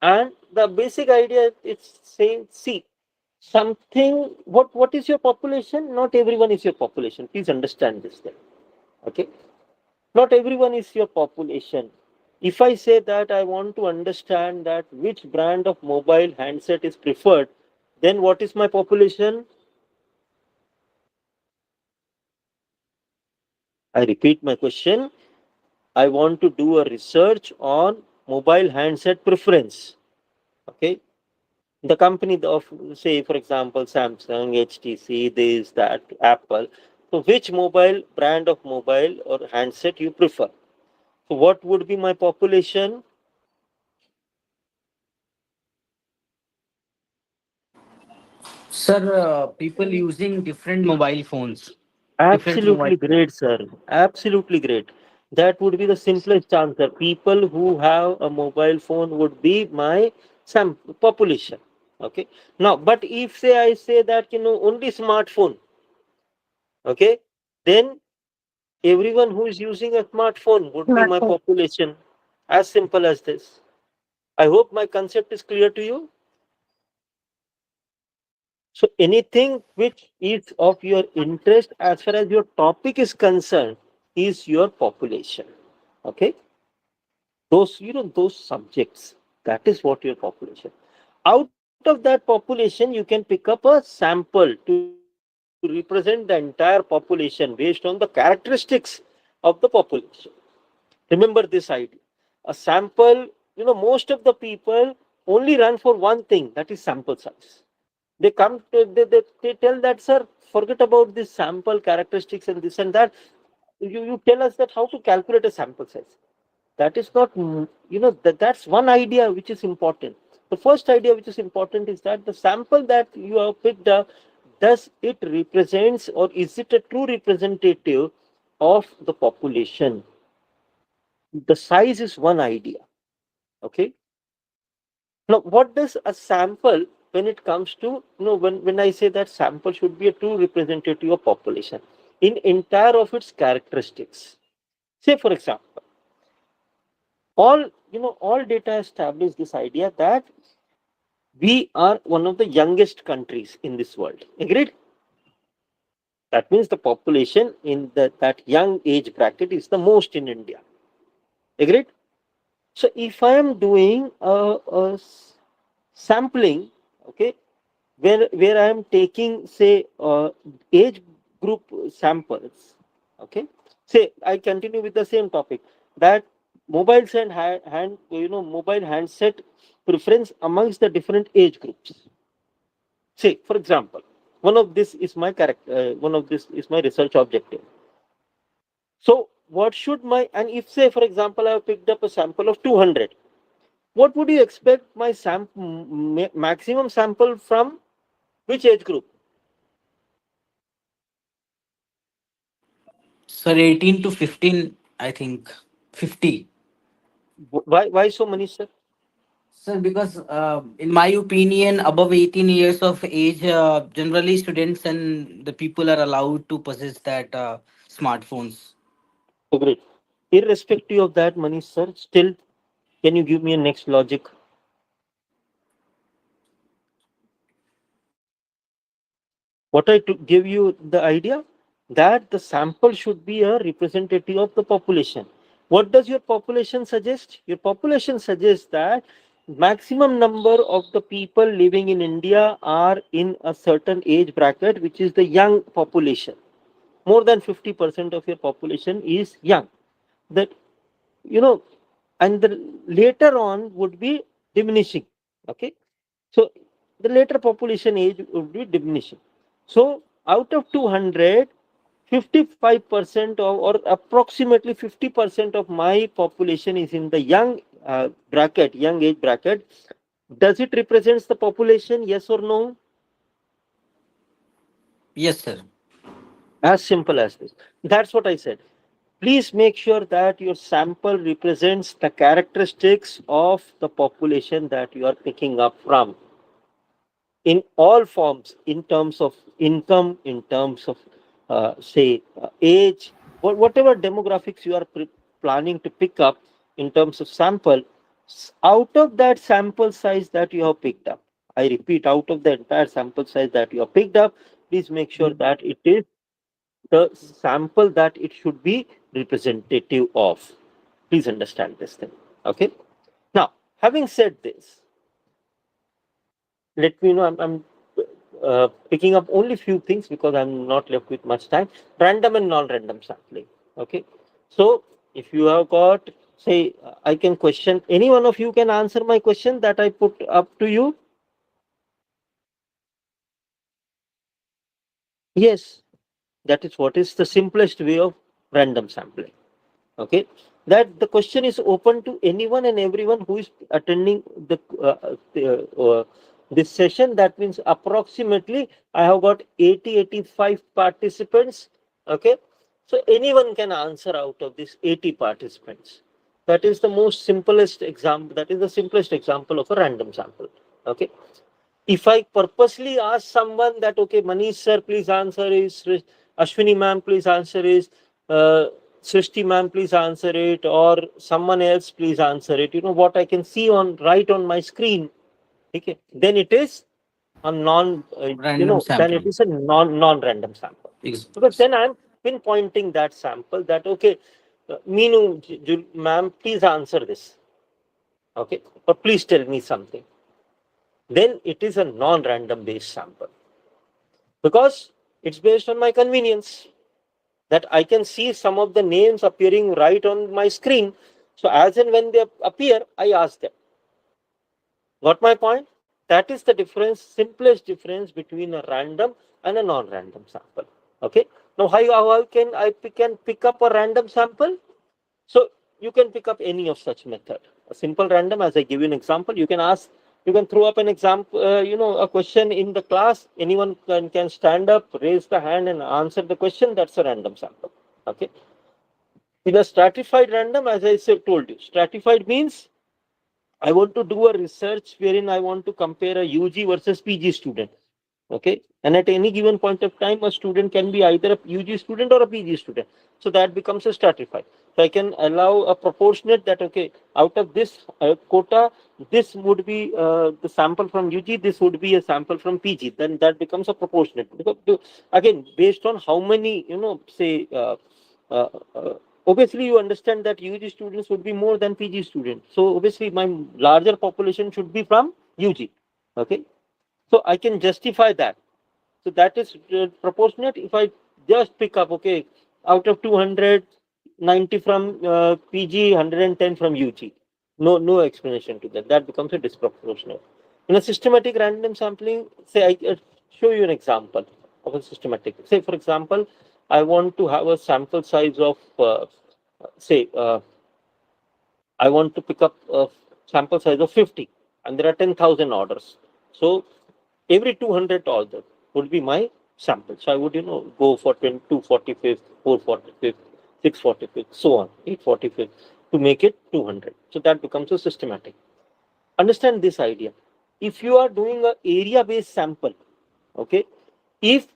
And the basic idea is saying, see, something, what is your population? Not everyone is your population. Please understand this then. Okay. Not everyone is your population. If I say that I want to understand that which brand of mobile handset is preferred, then what is my population? I repeat my question. I want to do a research on mobile handset preference. Okay. The company of, say, for example, Samsung, HTC, this, that, Apple. So, which mobile brand of mobile or handset you prefer? So, what would be my population? Sir, people using different mobile phones, different mobile Absolutely phones. great, sir. Absolutely great. That would be the simplest answer. People who have a mobile phone would be my population. Okay. Now, but if say I say that, only smartphone, okay, then everyone who is using a smartphone would be my Smartphone. population. As simple as this. I hope my concept is clear to you. So anything which is of your interest as far as your topic is concerned is your population. Okay. Those subjects, that is what your population. Out of that population, you can pick up a sample to represent the entire population based on the characteristics of the population. Remember this idea. A sample, most of the people only run for one thing, that is sample size. They come to, they tell that, sir, forget about this sample characteristics and this and that. You tell us that how to calculate a sample size. That is not, that's one idea which is important. The first idea which is important is that the sample that you have picked up, does it represents, or is it a true representative of the population? The size is one idea. Okay. Now, what does a sample when it comes to, when I say that sample should be a true representative of population in entire of its characteristics. Say, for example, all data establish this idea that we are one of the youngest countries in this world. Agreed? That means the population in that young age bracket is the most in India. Agreed? So if I am doing sampling, okay, where I am taking, say, age group samples, okay. Say I continue with the same topic, that mobiles and mobile handset preference amongst the different age groups. Say, for example, one of this is my research objective. So what should my, and if, say, for example, I have picked up a sample of 200, what would you expect my maximum sample from which age group? Sir, 18 to 15, I think. 50. Why so many, sir? Sir, because in my opinion, above 18 years of age, generally students and the people are allowed to possess that smartphones. Agreed. Irrespective of that, Manish sir, still, can you give me a next logic? What I to give you the idea that the sample should be a representative of the population. What does your population suggest? Your population suggests that maximum number of the people living in India are in a certain age bracket, which is the young population. More than 50% of your population is young. That, you know, and the later on would be diminishing. Okay, so the later population age would be diminishing. So out of 200, 55% of, or approximately 50% of my population is in the young young age bracket. Does it represents the population? Yes or no? Yes, sir. As simple as this. That's what I said. Please make sure that your sample represents the characteristics of the population that you are picking up from in all forms, in terms of income, in terms of, say, age, whatever demographics you are planning to pick up in terms of sample, out of that sample size that you have picked up. I repeat, out of the entire sample size that you have picked up, please make sure that it is the sample that it should be representative of. Please understand this thing. Okay. Now, having said this, let me know. I'm picking up only few things because I'm not left with much time. Random and non-random sampling. Okay. So if you have got, say, I can question, any one of you can answer my question that I put up to you. Yes, that is what is the simplest way of random sampling. Okay, that the question is open to anyone and everyone who is attending this session. That means approximately I have got 85 participants. Okay, so anyone can answer out of this 80 participants. That is the most simplest example. That is the simplest example of a random sample. Okay, if I purposely ask someone that, okay, Manish sir, please answer is, Ashwini ma'am, please answer is, Srishti ma'am, please answer it, or someone else, please answer it. You know what I can see on right on my screen. Okay, then it is a Random then it sampling. is a non-random sample, because Ex- then I'm pinpointing that sample that, okay, Meenu ma'am, please answer this. Okay, or please tell me something. Then it is a non-random based sample, because it's based on my convenience, that I can see some of the names appearing right on my screen. So as and when they appear, I ask them. Got my point? That is the difference, simplest difference between a random and a non-random sample. Okay. Now how can pick up a random sample? So you can pick up any of such method. A simple random, as I give you an example, you can ask, you can throw up an example, a question in the class. Anyone can stand up, raise the hand, and answer the question. That's a random sample. Okay. In a stratified random, as I said, told you, stratified means I want to do a research wherein I want to compare a UG versus PG student. Okay, and at any given point of time, a student can be either a UG student or a PG student. So that becomes a stratified. So I can allow a proportionate that, okay, out of this quota, this would be the sample from UG, this would be a sample from PG. Then that becomes a proportionate. Because, again, based on how many, say, uh, uh, obviously you understand that UG students would be more than PG students. So obviously my larger population should be from UG. Okay, so I can justify that. So that is proportionate. If I just pick up, okay, out of 200, 90 from PG, 110 from UG. No explanation to that. That becomes a disproportionate. In a systematic random sampling, say I show you an example of a systematic. Say for example, I want to have a sample size of say I want to pick up a sample size of 50, and there are 10,000 orders. So every 200 orders would be my sample. So I would, go for 245th, 445th, 645th, so on, 845th to make it 200. So that becomes a systematic. Understand this idea. If you are doing a area based sample, okay, if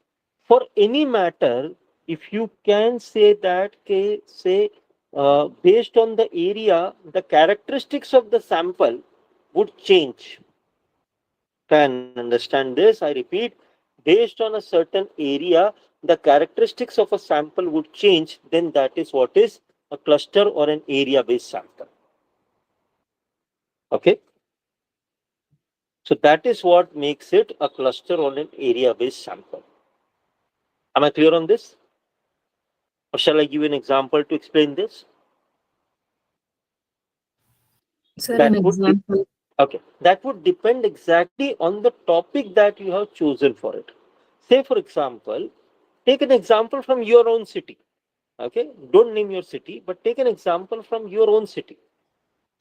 for any matter, if you can say that, okay, say based on the area, the characteristics of the sample would change. Can understand this? I repeat, based on a certain area, the characteristics of a sample would change, then that is what is a cluster or an area based sample. Okay, so that is what makes it a cluster or an area based sample. Am I clear on this? Or shall I give an example to explain this? Sir, an That would be example. okay. That would depend exactly on the topic that you have chosen for it. Say, for example, take an example from your own city. Okay, don't name your city, but take an example from your own city.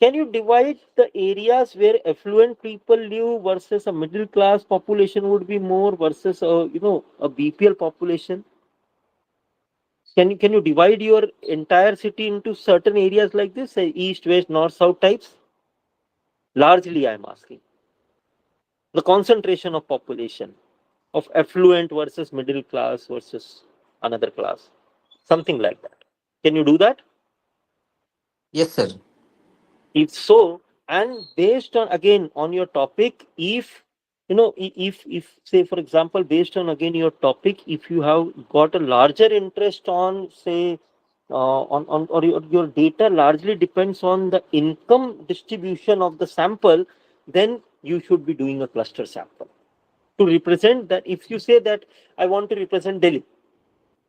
Can you divide the areas where affluent people live versus a middle class population would be more versus a BPL population? Can you divide your entire city into certain areas like this, say east, west, north, south types? Largely, I'm asking the concentration of population of affluent versus middle class versus another class, something like that. Can you do that? Yes, sir. If so, and based on again on your topic, if if say for example, based on again your topic, if you have got a larger interest on say on or your data largely depends on the income distribution of the sample, then you should be doing a cluster sample to represent that. If you say that I want to represent Delhi,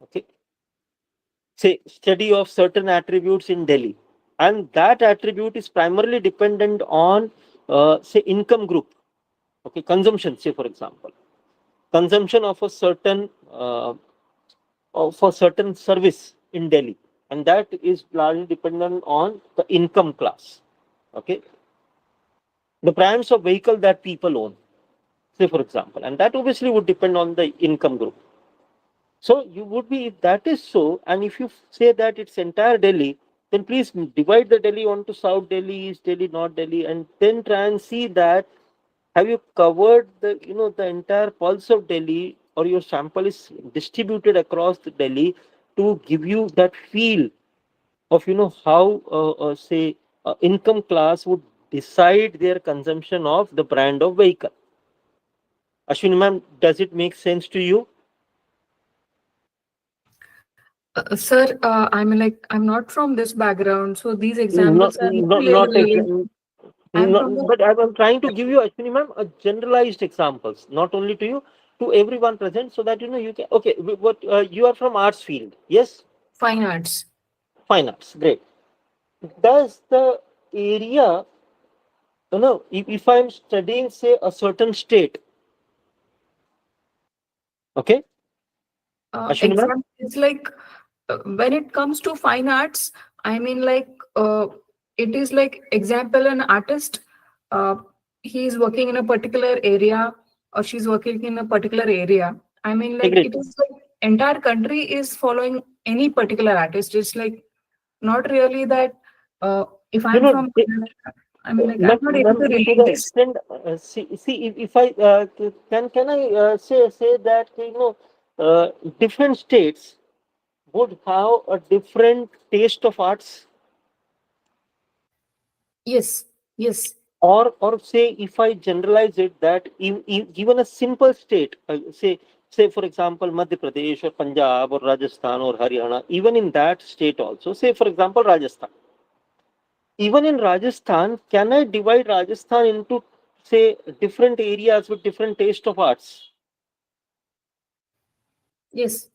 okay, say study of certain attributes in Delhi, and that attribute is primarily dependent on say income group, okay, consumption, say for example, consumption of a certain service in Delhi, and that is largely dependent on the income class, okay, the brands of vehicle that people own, say for example, and that obviously would depend on the income group. So you would be, if that is so, and if you say that it's entire Delhi, then please divide the Delhi onto South Delhi, East Delhi, North Delhi, and then try and see that have you covered the entire pulse of Delhi, or your sample is distributed across the Delhi to give you that feel of how say income class would decide their consumption of the brand of vehicle. Ashwini ma'am, does it make sense to you? Sir, I'm not from this background, so these Not, examples are not not, not really. exa- I'm from the but I'm trying to give you, Ashwini ma'am, a generalized examples, not only to you, to everyone present, so that you can. Okay, what you are from arts field, yes, fine arts. fine arts, great. Does the area, if I'm studying, say, a certain state, okay, Ashwini ma'am, Example, it's like when it comes to fine arts, I mean, like it is like example, an artist, uh, he is working in a particular area or she's working in a particular area. I mean, like agreed. it is like entire country is following any particular artist. It's like not really that if You I'm know, from. I mean, like, I'm Ma'am, not able to to relate the this. extent, see, if I can I say that different states would have a different taste of arts, Yes, yes, or say if I generalize it that even a simple state, say for example Madhya Pradesh or Punjab or Rajasthan or Haryana, even in that state also, say for example Rajasthan, even in Rajasthan, can I divide Rajasthan into say different areas with different taste of arts? yes,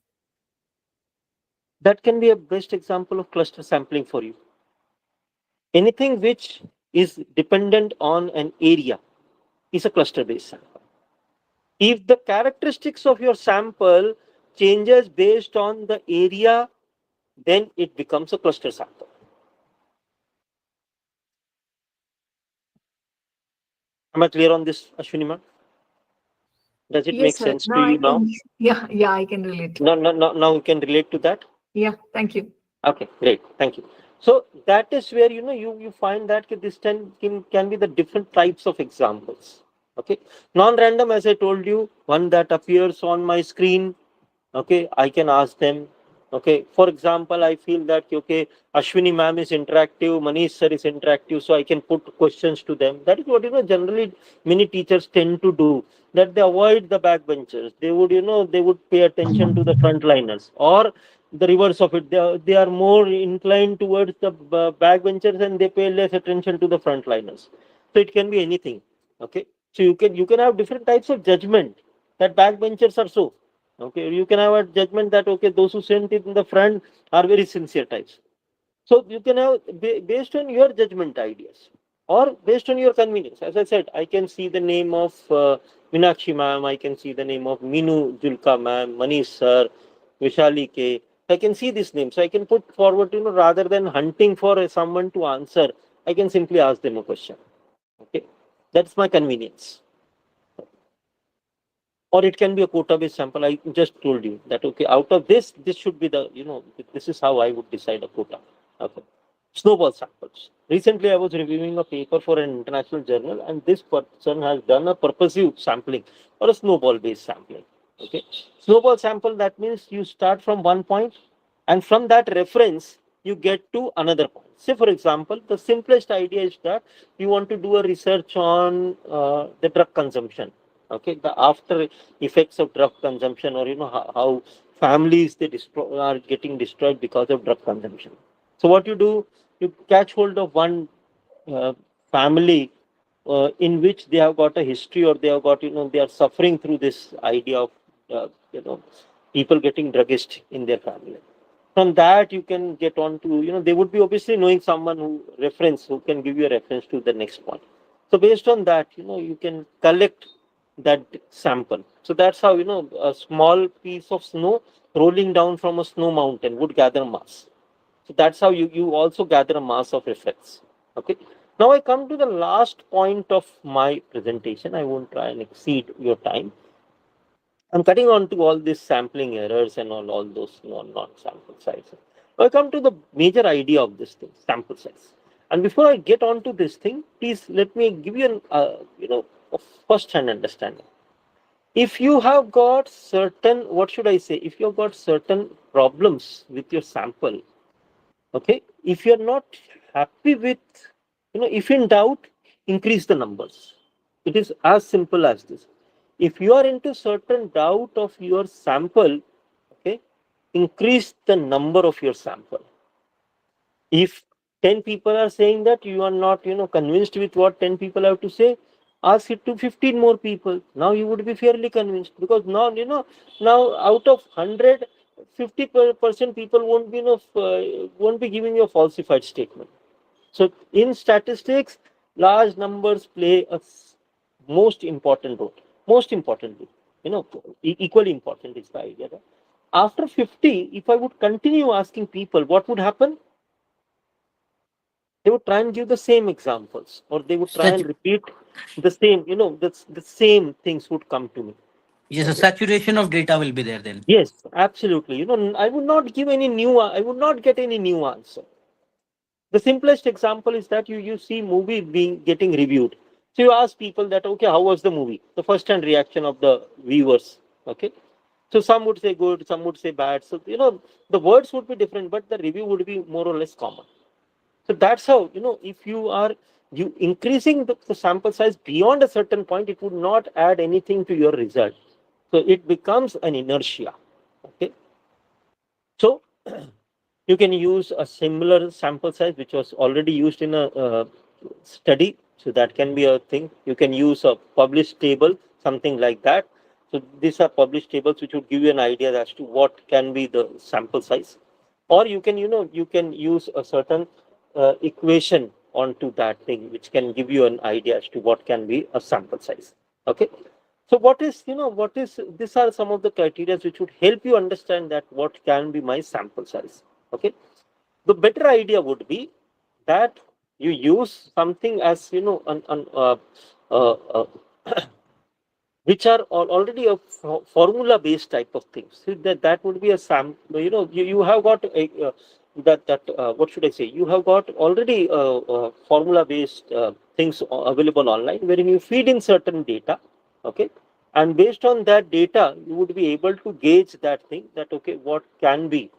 That can be a best example of cluster sampling for you. Anything which is dependent on an area is a cluster based sample. If the characteristics of your sample changes based on the area, then it becomes a cluster sample. Am I clear on this, Ashwini ma'am? Does it make yes, sir. sense to Now I you can, now? yeah, yeah, I can relate. Now you can relate to that? Yeah, thank you. Okay, great. Thank you. So that is where you find that this can be the different types of examples. Okay, non-random, as I told you, one that appears on my screen. Okay, I can ask them. Okay, for example, I feel that okay, Ashwini ma'am is interactive, Manish sir is interactive, so I can put questions to them. That is what generally many teachers tend to do. That they avoid the backbenchers. They would they would pay attention to the frontliners, or the reverse of it. They are more inclined towards the backbenchers and they pay less attention to the frontliners. So it can be anything. Okay, so you can have different types of judgment that backbenchers are so. Okay, you can have a judgment that okay, those who sent it in the front are very sincere types. So you can have based on your judgment ideas or based on your convenience. As I said, I can see the name of Minakshi ma'am, I can see the name of Minu Julka ma'am, Manish sir, Vishali K. I can see this name, so I can put forward, rather than hunting for someone to answer, I can simply ask them a question. Okay, that's my convenience. Or it can be a quota based sample. I just told you that okay, out of this should be the this is how I would decide a quota. Okay, snowball samples. Recently I was reviewing a paper for an international journal, and this person has done a purposive sampling or a snowball based sampling. Okay, snowball sample, that means you start from one point and from that reference you get to another point. Say for example, the simplest idea is that you want to do a research on the drug consumption. Okay, the after effects of drug consumption, or how families are getting destroyed because of drug consumption. So what you do, you catch hold of one uh, family in which they have got a history, or they have got they are suffering through this idea of uh, you know people getting druggist in their family. From that you can get on to they would be obviously knowing someone who can give you a reference to the next point. So based on that, you can collect that sample. So that's how a small piece of snow rolling down from a snow mountain would gather mass. So that's how you also gather a mass of effects. Okay, now I come to the last point of my presentation. I won't try and exceed your time. I'm cutting on to all these sampling errors and all those non-sample sizes. Now I come to the major idea of this thing, sample size. And before I get on to this thing, please let me give you a first-hand understanding. If you have got certain, what should I say? If you have got certain problems with your sample, okay, if you're not happy with, if in doubt, increase the numbers. It is as simple as this. If you are into certain doubt of your sample, okay, increase the number of your sample. If 10 people are saying that you are not convinced with what 10 people have to say, ask it to 15 more people. Now you would be fairly convinced, because now now out of 100, 50% people won't be giving you a falsified statement. So in statistics, large numbers play a most important role. Most importantly, equally important is the idea that after 50, if I would continue asking people, what would happen? They would try and give the same examples, or they would try and Satu- repeat the same, the same things would come to me. yes, a Okay. saturation of data will be there then. Yes, absolutely. I would not give any new, I would not get any new answer. The simplest example is that you see movie being getting reviewed. So you ask people that, okay, how was the movie? The first hand reaction of the viewers. Okay. So some would say good, some would say bad. So the words would be different, but the review would be more or less common. So that's how, if you increasing the sample size beyond a certain point, it would not add anything to your result. So it becomes an inertia. Okay. So you can use a similar sample size which was already used in a study. So that can be a thing. You can use a published table, something like that. So these are published tables which would give you an idea as to what can be the sample size. Or you can use a certain equation onto that thing which can give you an idea as to what can be a sample size. Okay. So what is these are some of the criteria which would help you understand that what can be my sample size. Okay. The better idea would be that you use something as an uh, uh, which are already a formula based type of things. So that would be a you have got a that what should I say, you have got already formula based things available online wherein you feed in certain data. Okay. And based on that data you would be able to gauge that thing, that okay, what can be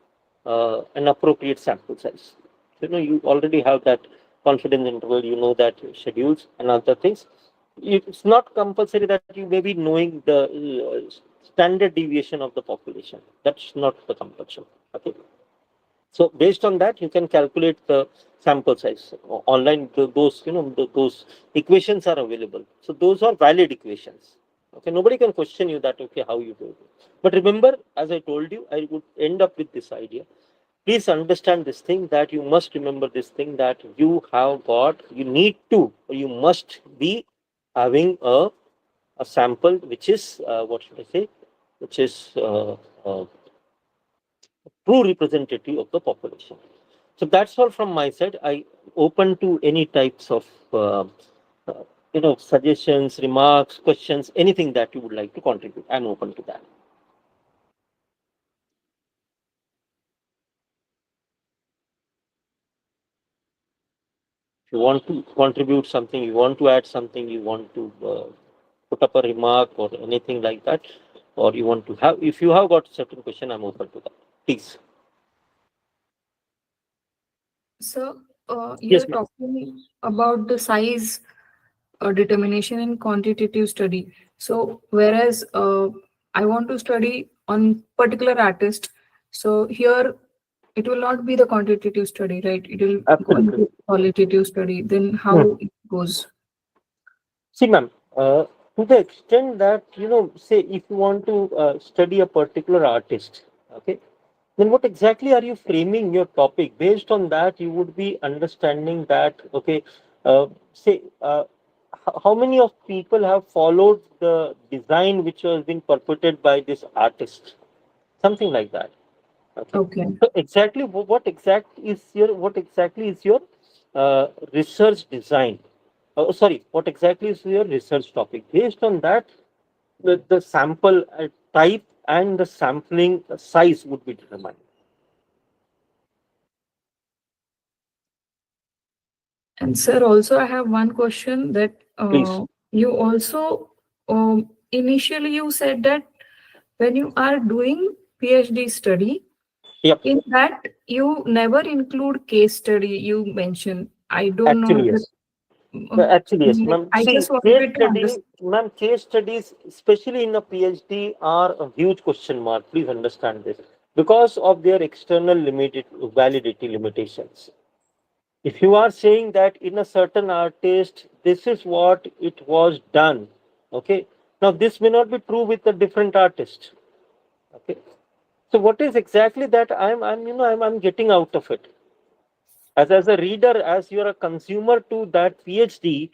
an appropriate sample size. You already have that confidence interval, that schedules and other things. It's not compulsory that you may be knowing the standard deviation of the population. That's not the compulsion. Okay. So based on that, you can calculate the sample size. Online, those equations are available. So those are valid equations. Okay, nobody can question you that, okay, how you do it. But remember, as I told you, I would end up with this idea. Please understand this thing, that you must remember this thing, that you need to, or you must be having a sample which is, what should I say, which is true representative of the population. So that's all from my side. I open to any types of uh, suggestions, remarks, questions, anything that you would like to contribute. I'm open to that. If you want to contribute something, you want to add something, you want to put up a remark or anything like that, or you want to have, if you have got certain question, I'm open to that. Please. So, Yes, you're ma'am. talking about the size determination in quantitative study. So, whereas I want to study on particular artist, so here it will not be the quantitative study, right? It will go Absolutely. into qualitative study. Then Hmm. how it goes? See, ma'am, to the extent that, say, if you want to study a particular artist, okay, then what exactly are you framing your topic? Based on that, you would be understanding that, okay, say, how many of people have followed the design which has been perpetrated by this artist? Something like that. Okay. Okay. So exactly what exactly is your research design? Oh, sorry, what exactly is your research topic? Based on that, the sample type and the sampling size would be determined. And sir, also I have one question that Please. you also initially you said that when you are doing PhD study, Yep. in that you never include case study. You mentioned. I don't know. Actually, yes. Actually, yes, ma'am. I See, just wanted to understand. case studies, especially in a PhD, are a huge question mark. Please understand this, because of their external limited validity limitations. If you are saying that in a certain artist, this is what it was done, okay. Now this may not be true with a different artist, okay. So what is exactly that I'm getting out of it? As a reader, as you're a consumer to that PhD,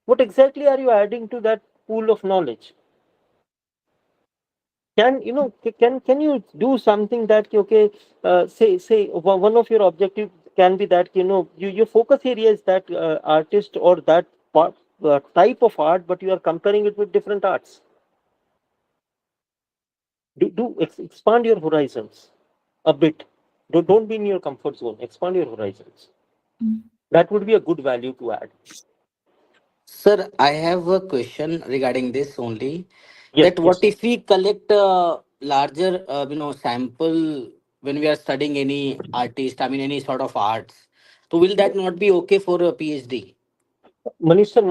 what exactly are you adding to that pool of knowledge? Can you do something that, okay, say one of your objective can be that, your focus area is that artist or that type of art, but you are comparing it with different arts. Expand your horizons a bit. Don't be in your comfort zone. Expand your horizons. That would be a good value to add. Sir, I have a question regarding this only. Yes, That what yes. if we collect a larger, sample when we are studying any artist? I mean, any sort of arts. So will that not be okay for a PhD? Manish sir,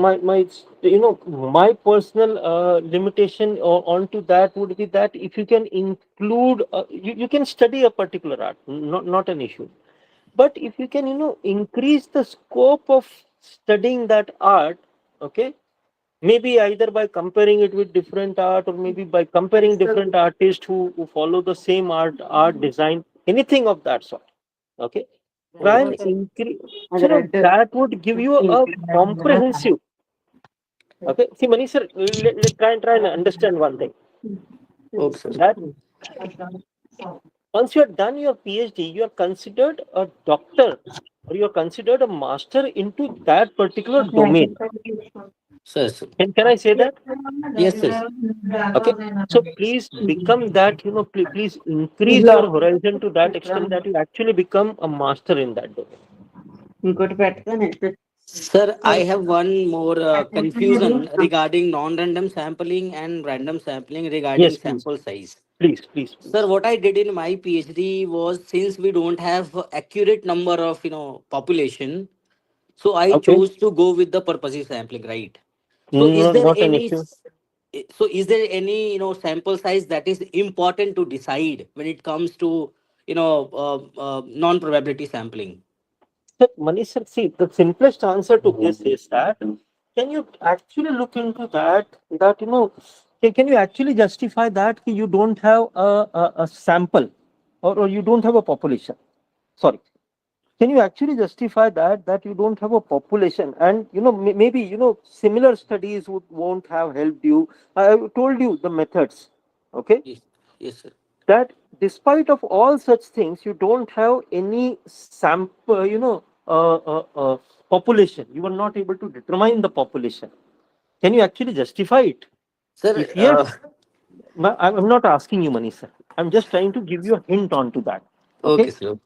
my personal limitation onto that would be that if you can include, you can study a particular art, not an issue. But if you can, increase the scope of studying that art, okay, maybe either by comparing it with different art, or maybe by comparing different artists who follow the same art design, anything of that sort, okay, try and increase. So that would give you a comprehensive. Okay, see, Manish sir, let try and understand one thing. Okay, sir. That once you are done your PhD, you are considered a doctor, or you are considered a master into that particular domain. Sir, sir. Can I say that? Yes, sir. Okay, so please become that. Please increase your horizon to that extent that you actually become a master in that domain. Sir, I have one more confusion regarding non-random sampling and random sampling regarding Yes, please, sample size. please, Sir, please. what I did in my PhD was, since we don't have accurate number of population, so I Okay, chose to go with the purposive sampling, right? So is no, there not an any issue. sample size that is important to decide when it comes to non-probability sampling? Sir, Manish sir, see, the simplest answer to this is that can you actually look into that? Can you actually justify that you don't have a sample, or you don't have a population? Sorry, can you actually justify that you don't have a population? And maybe similar studies won't have helped you. I told you the methods. Okay, Yes, yes, sir. that despite of all such things, you don't have any sample, population. You are not able to determine the population. Can you actually justify it? Sir, If yes, I'm not asking you, Manish sir. I'm just trying to give you a hint onto that. okay, Okay. sir.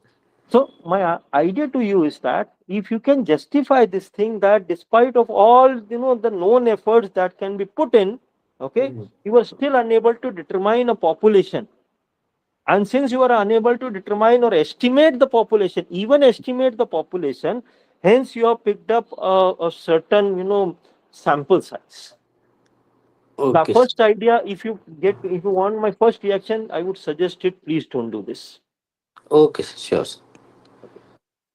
So my idea to you is that if you can justify this thing, that despite of all the known efforts that can be put in, okay, Mhm. you are still unable to determine a population. And since you are unable to determine or estimate the population, even estimate the population, hence you have picked up a certain, sample size. The Okay, first idea, if you want my first reaction, I would suggest it, please don't do this. okay, sir. Sure, sir. Okay.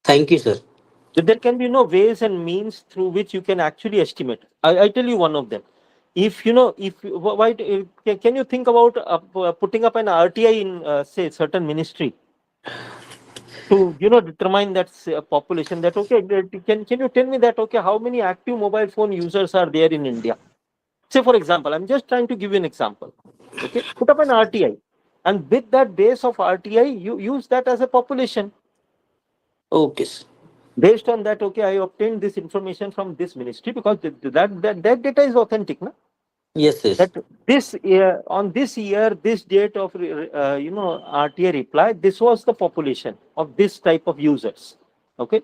Thank you, sir. There can be no ways and means through which you can actually estimate. I tell you one of them. If why can you think about putting up an RTI in say certain ministry to determine that population, that okay, can you tell me that okay, how many active mobile phone users are there in India? Say for example, I'm just trying to give you an example. Okay, put up an RTI, and with that base of RTI, you use that as a population. Okay, sir. Based on that, okay, I obtained this information from this ministry because that data is authentic, na? Yes, yes. That this year, on this year, this date of RTA reply, this was the population of this type of users. Okay,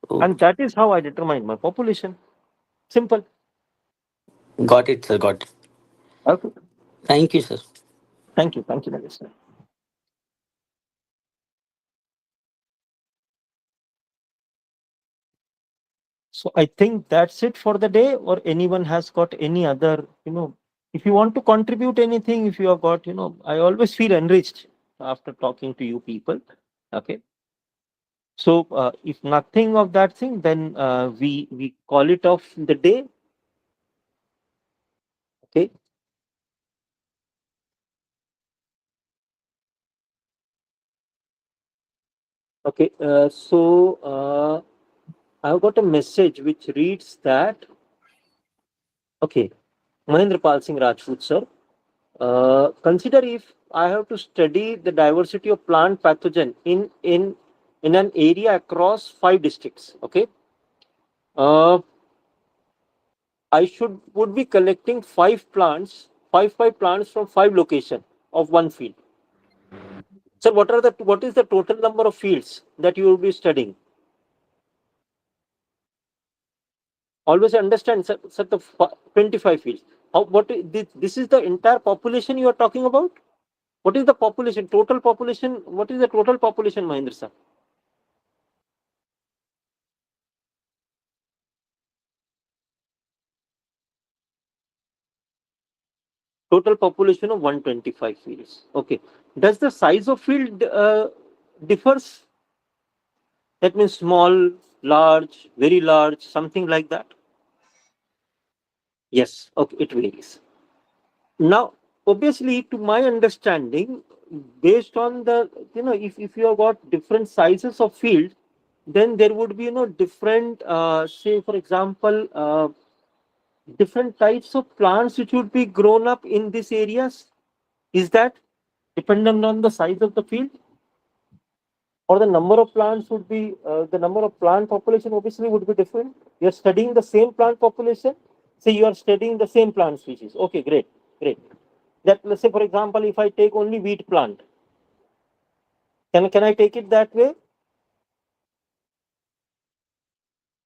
and Okay. that is how I determine my population. Simple. Got it, sir. Got it. Okay, Thank you, sir. thank you, Nagesh. So I think that's it for the day. Or anyone has got any other, if you want to contribute anything, if you have got, I always feel enriched after talking to you people. Okay. So if nothing of that thing, then we call it off the day. Okay. Okay. I've got a message which reads that, okay, Mahendra Pal Singh Rajput sir, consider if I have to study the diversity of plant pathogen in an area across 5 districts. Okay. Uh, I would be collecting five plants from 5 locations of one field. Sir, what is the total number of fields that you will be studying? Always understand, set the 25 fields. This is the entire population you are talking about? What is the population? Total population? What is the total population, Mahendra sir? Total population of 125 fields. Okay. Does the size of field differs? That means small, large, very large, something like that? Yes. Okay. It varies. Now, obviously, to my understanding, based on the, if you have got different sizes of field, then there would be, different, say, for example, different types of plants which would be grown up in these areas. Is that dependent on the size of the field? Or the number of plants would be, the number of plant population obviously would be different. You're studying the same plant population. Say you are studying the same plant species. Okay, great, great. That, let's say, for example, if I take only wheat plant, can I take it that way?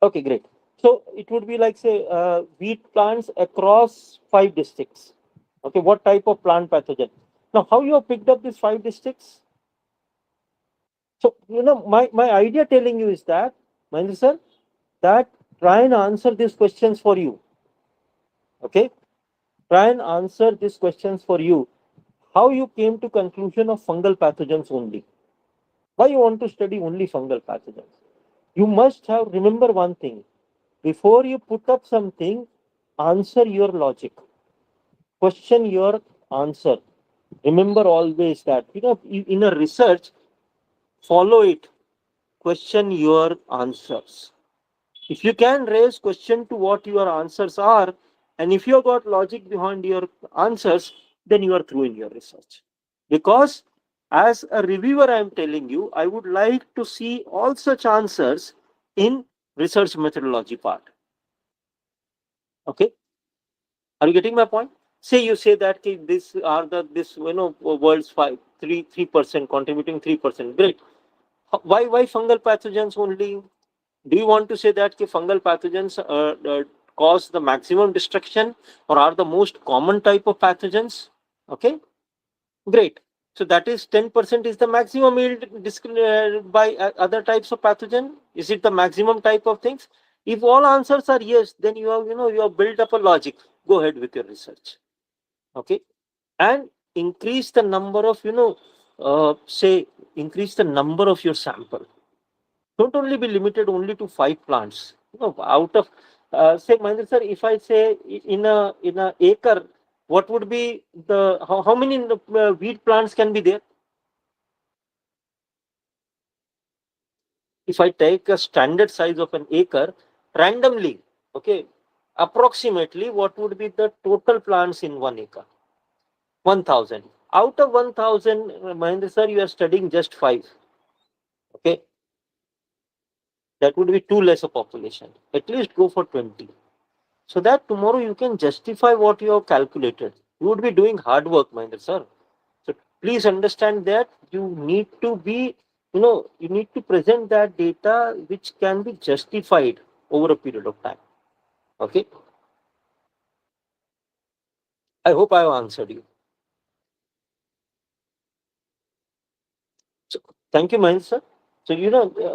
Okay, great. So it would be like, say, wheat plants across 5 districts. Okay, what type of plant pathogen? Now, how you have picked up these 5 districts? So, my idea telling you is that, Mahendra sir, that try and answer these questions for you. Okay, try and answer these questions for you. How you came to conclusion of fungal pathogens only? Why you want to study only fungal pathogens? You must have remember one thing. Before you put up something, answer your logic. Question your answer. Remember always that, in a research, follow it. Question your answers. If you can raise question to what your answers are, and if you got logic behind your answers, then you are through in your research. Because as a reviewer, I am telling you, I would like to see all such answers in research methodology part. Okay, are you getting my point? Say you say that this are the this world's 3% contributing 3%. Great. Why fungal pathogens only? Do you want to say that fungal pathogens cause the maximum destruction or are the most common type of pathogens? Okay, great. So that is 10% is the maximum yield by other types of pathogen. Is it the maximum type of things? If all answers are yes, then you have built up a logic. Go ahead with your research. Okay, and increase the number of say increase the number of your sample. Don't only be limited only to 5 plants. Out of say, Mahendra sir, if I say in a acre, what would be the how many wheat plants can be there? If I take a standard size of an acre randomly, okay, approximately what would be the total plants in 1 acre? 1,000. Out of 1,000, Mahendra sir, you are studying just 5. Okay, that would be too less a population. At least go for 20. So that tomorrow you can justify what you have calculated. You would be doing hard work, Mahendra sir. So please understand that you need to be, you need to present that data which can be justified over a period of time. Okay. I hope I have answered you. So thank you, Mahendra sir. So,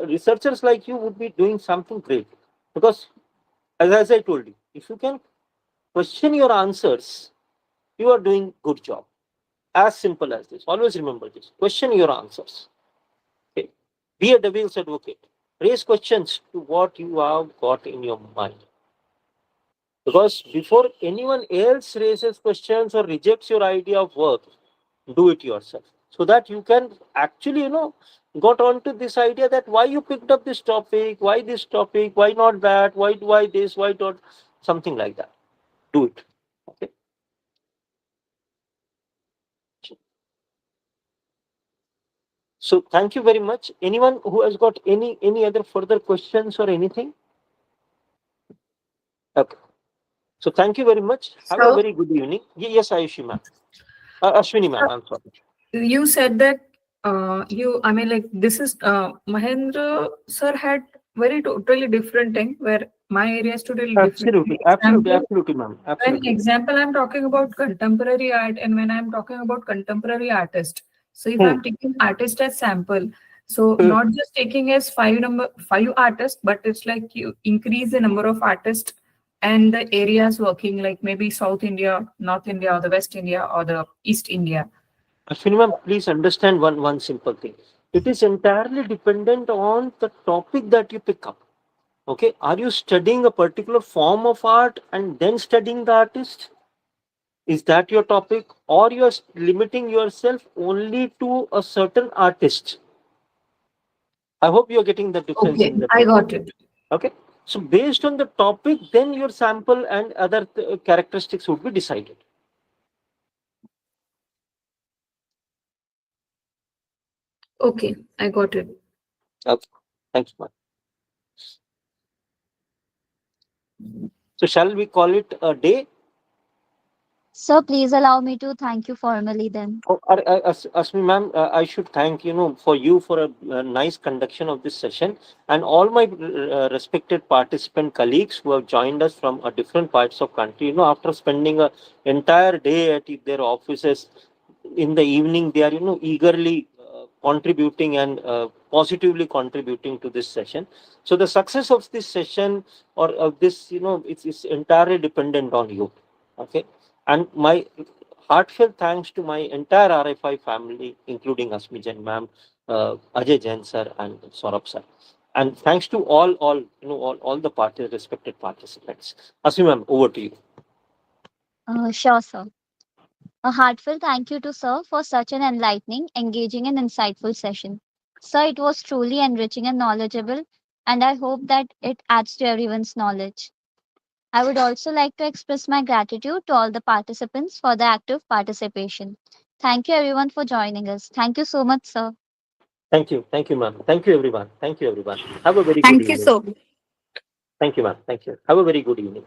researchers like you would be doing something great because, as I told you, if you can question your answers, you are doing good job. As simple as this. Always remember this. Question your answers. Okay. Be a devil's advocate. Raise questions to what you have got in your mind. Because before anyone else raises questions or rejects your idea of work, do it yourself. So that you can actually, got onto this idea that why you picked up this topic, why not that, why this, why not, something like that. Do it. Okay. So thank you very much. Anyone who has got any other further questions or anything? Okay. So thank you very much. Have a So very good evening. Yes, Ayushi ma'am. Ashwini ma'am, I'm sorry. you said that I mean, like, this is Mahendra sir had very totally different thing where my area is totally different. Absolutely, absolutely, Example, absolutely, ma'am. when Absolutely. example I'm talking about contemporary art, and when I'm talking about contemporary artist, so if Hmm. I'm taking artist as sample, so Hmm. not just taking as five artists, but it's like you increase the number of artists and the areas working, like maybe South India, North India, or the West India, or the East India. Ashwini ma'am, please understand one simple thing. It is entirely dependent on the topic that you pick up. Okay, are you studying a particular form of art and then studying the artist? Is that your topic, or you are limiting yourself only to a certain artist? I hope you are getting the difference Okay, in the I two. got it. Okay, so based on the topic, then your sample and other characteristics would be decided. Okay, I got it. Okay, thanks, ma'am. So shall we call it a day? Sir, please allow me to thank you formally then. Oh, Asmi ma'am, I should thank for you for a nice conduction of this session, and all my respected participant colleagues who have joined us from different parts of country. After spending a entire day at their offices, in the evening they are eagerly contributing and positively contributing to this session. So the success of this session or of this, it's entirely dependent on you. Okay, and my heartfelt thanks to my entire RFI family, including Asmi Jain ma'am, Ajay Jain sir, and Saurabh sir. And thanks to all the respected participants. Asmi ma'am, over to you. Sure, sir. A heartfelt thank you to Sir for such an enlightening, engaging, and insightful session. Sir, it was truly enriching and knowledgeable, and I hope that it adds to everyone's knowledge. I would also like to express my gratitude to all the participants for the active participation. Thank you, everyone, for joining us. Thank you so much, sir. Thank you, ma'am. Thank you, everyone. Thank you, everyone. Have a very good Thank you evening. so Thank you, ma'am. Thank you. Have a very good evening.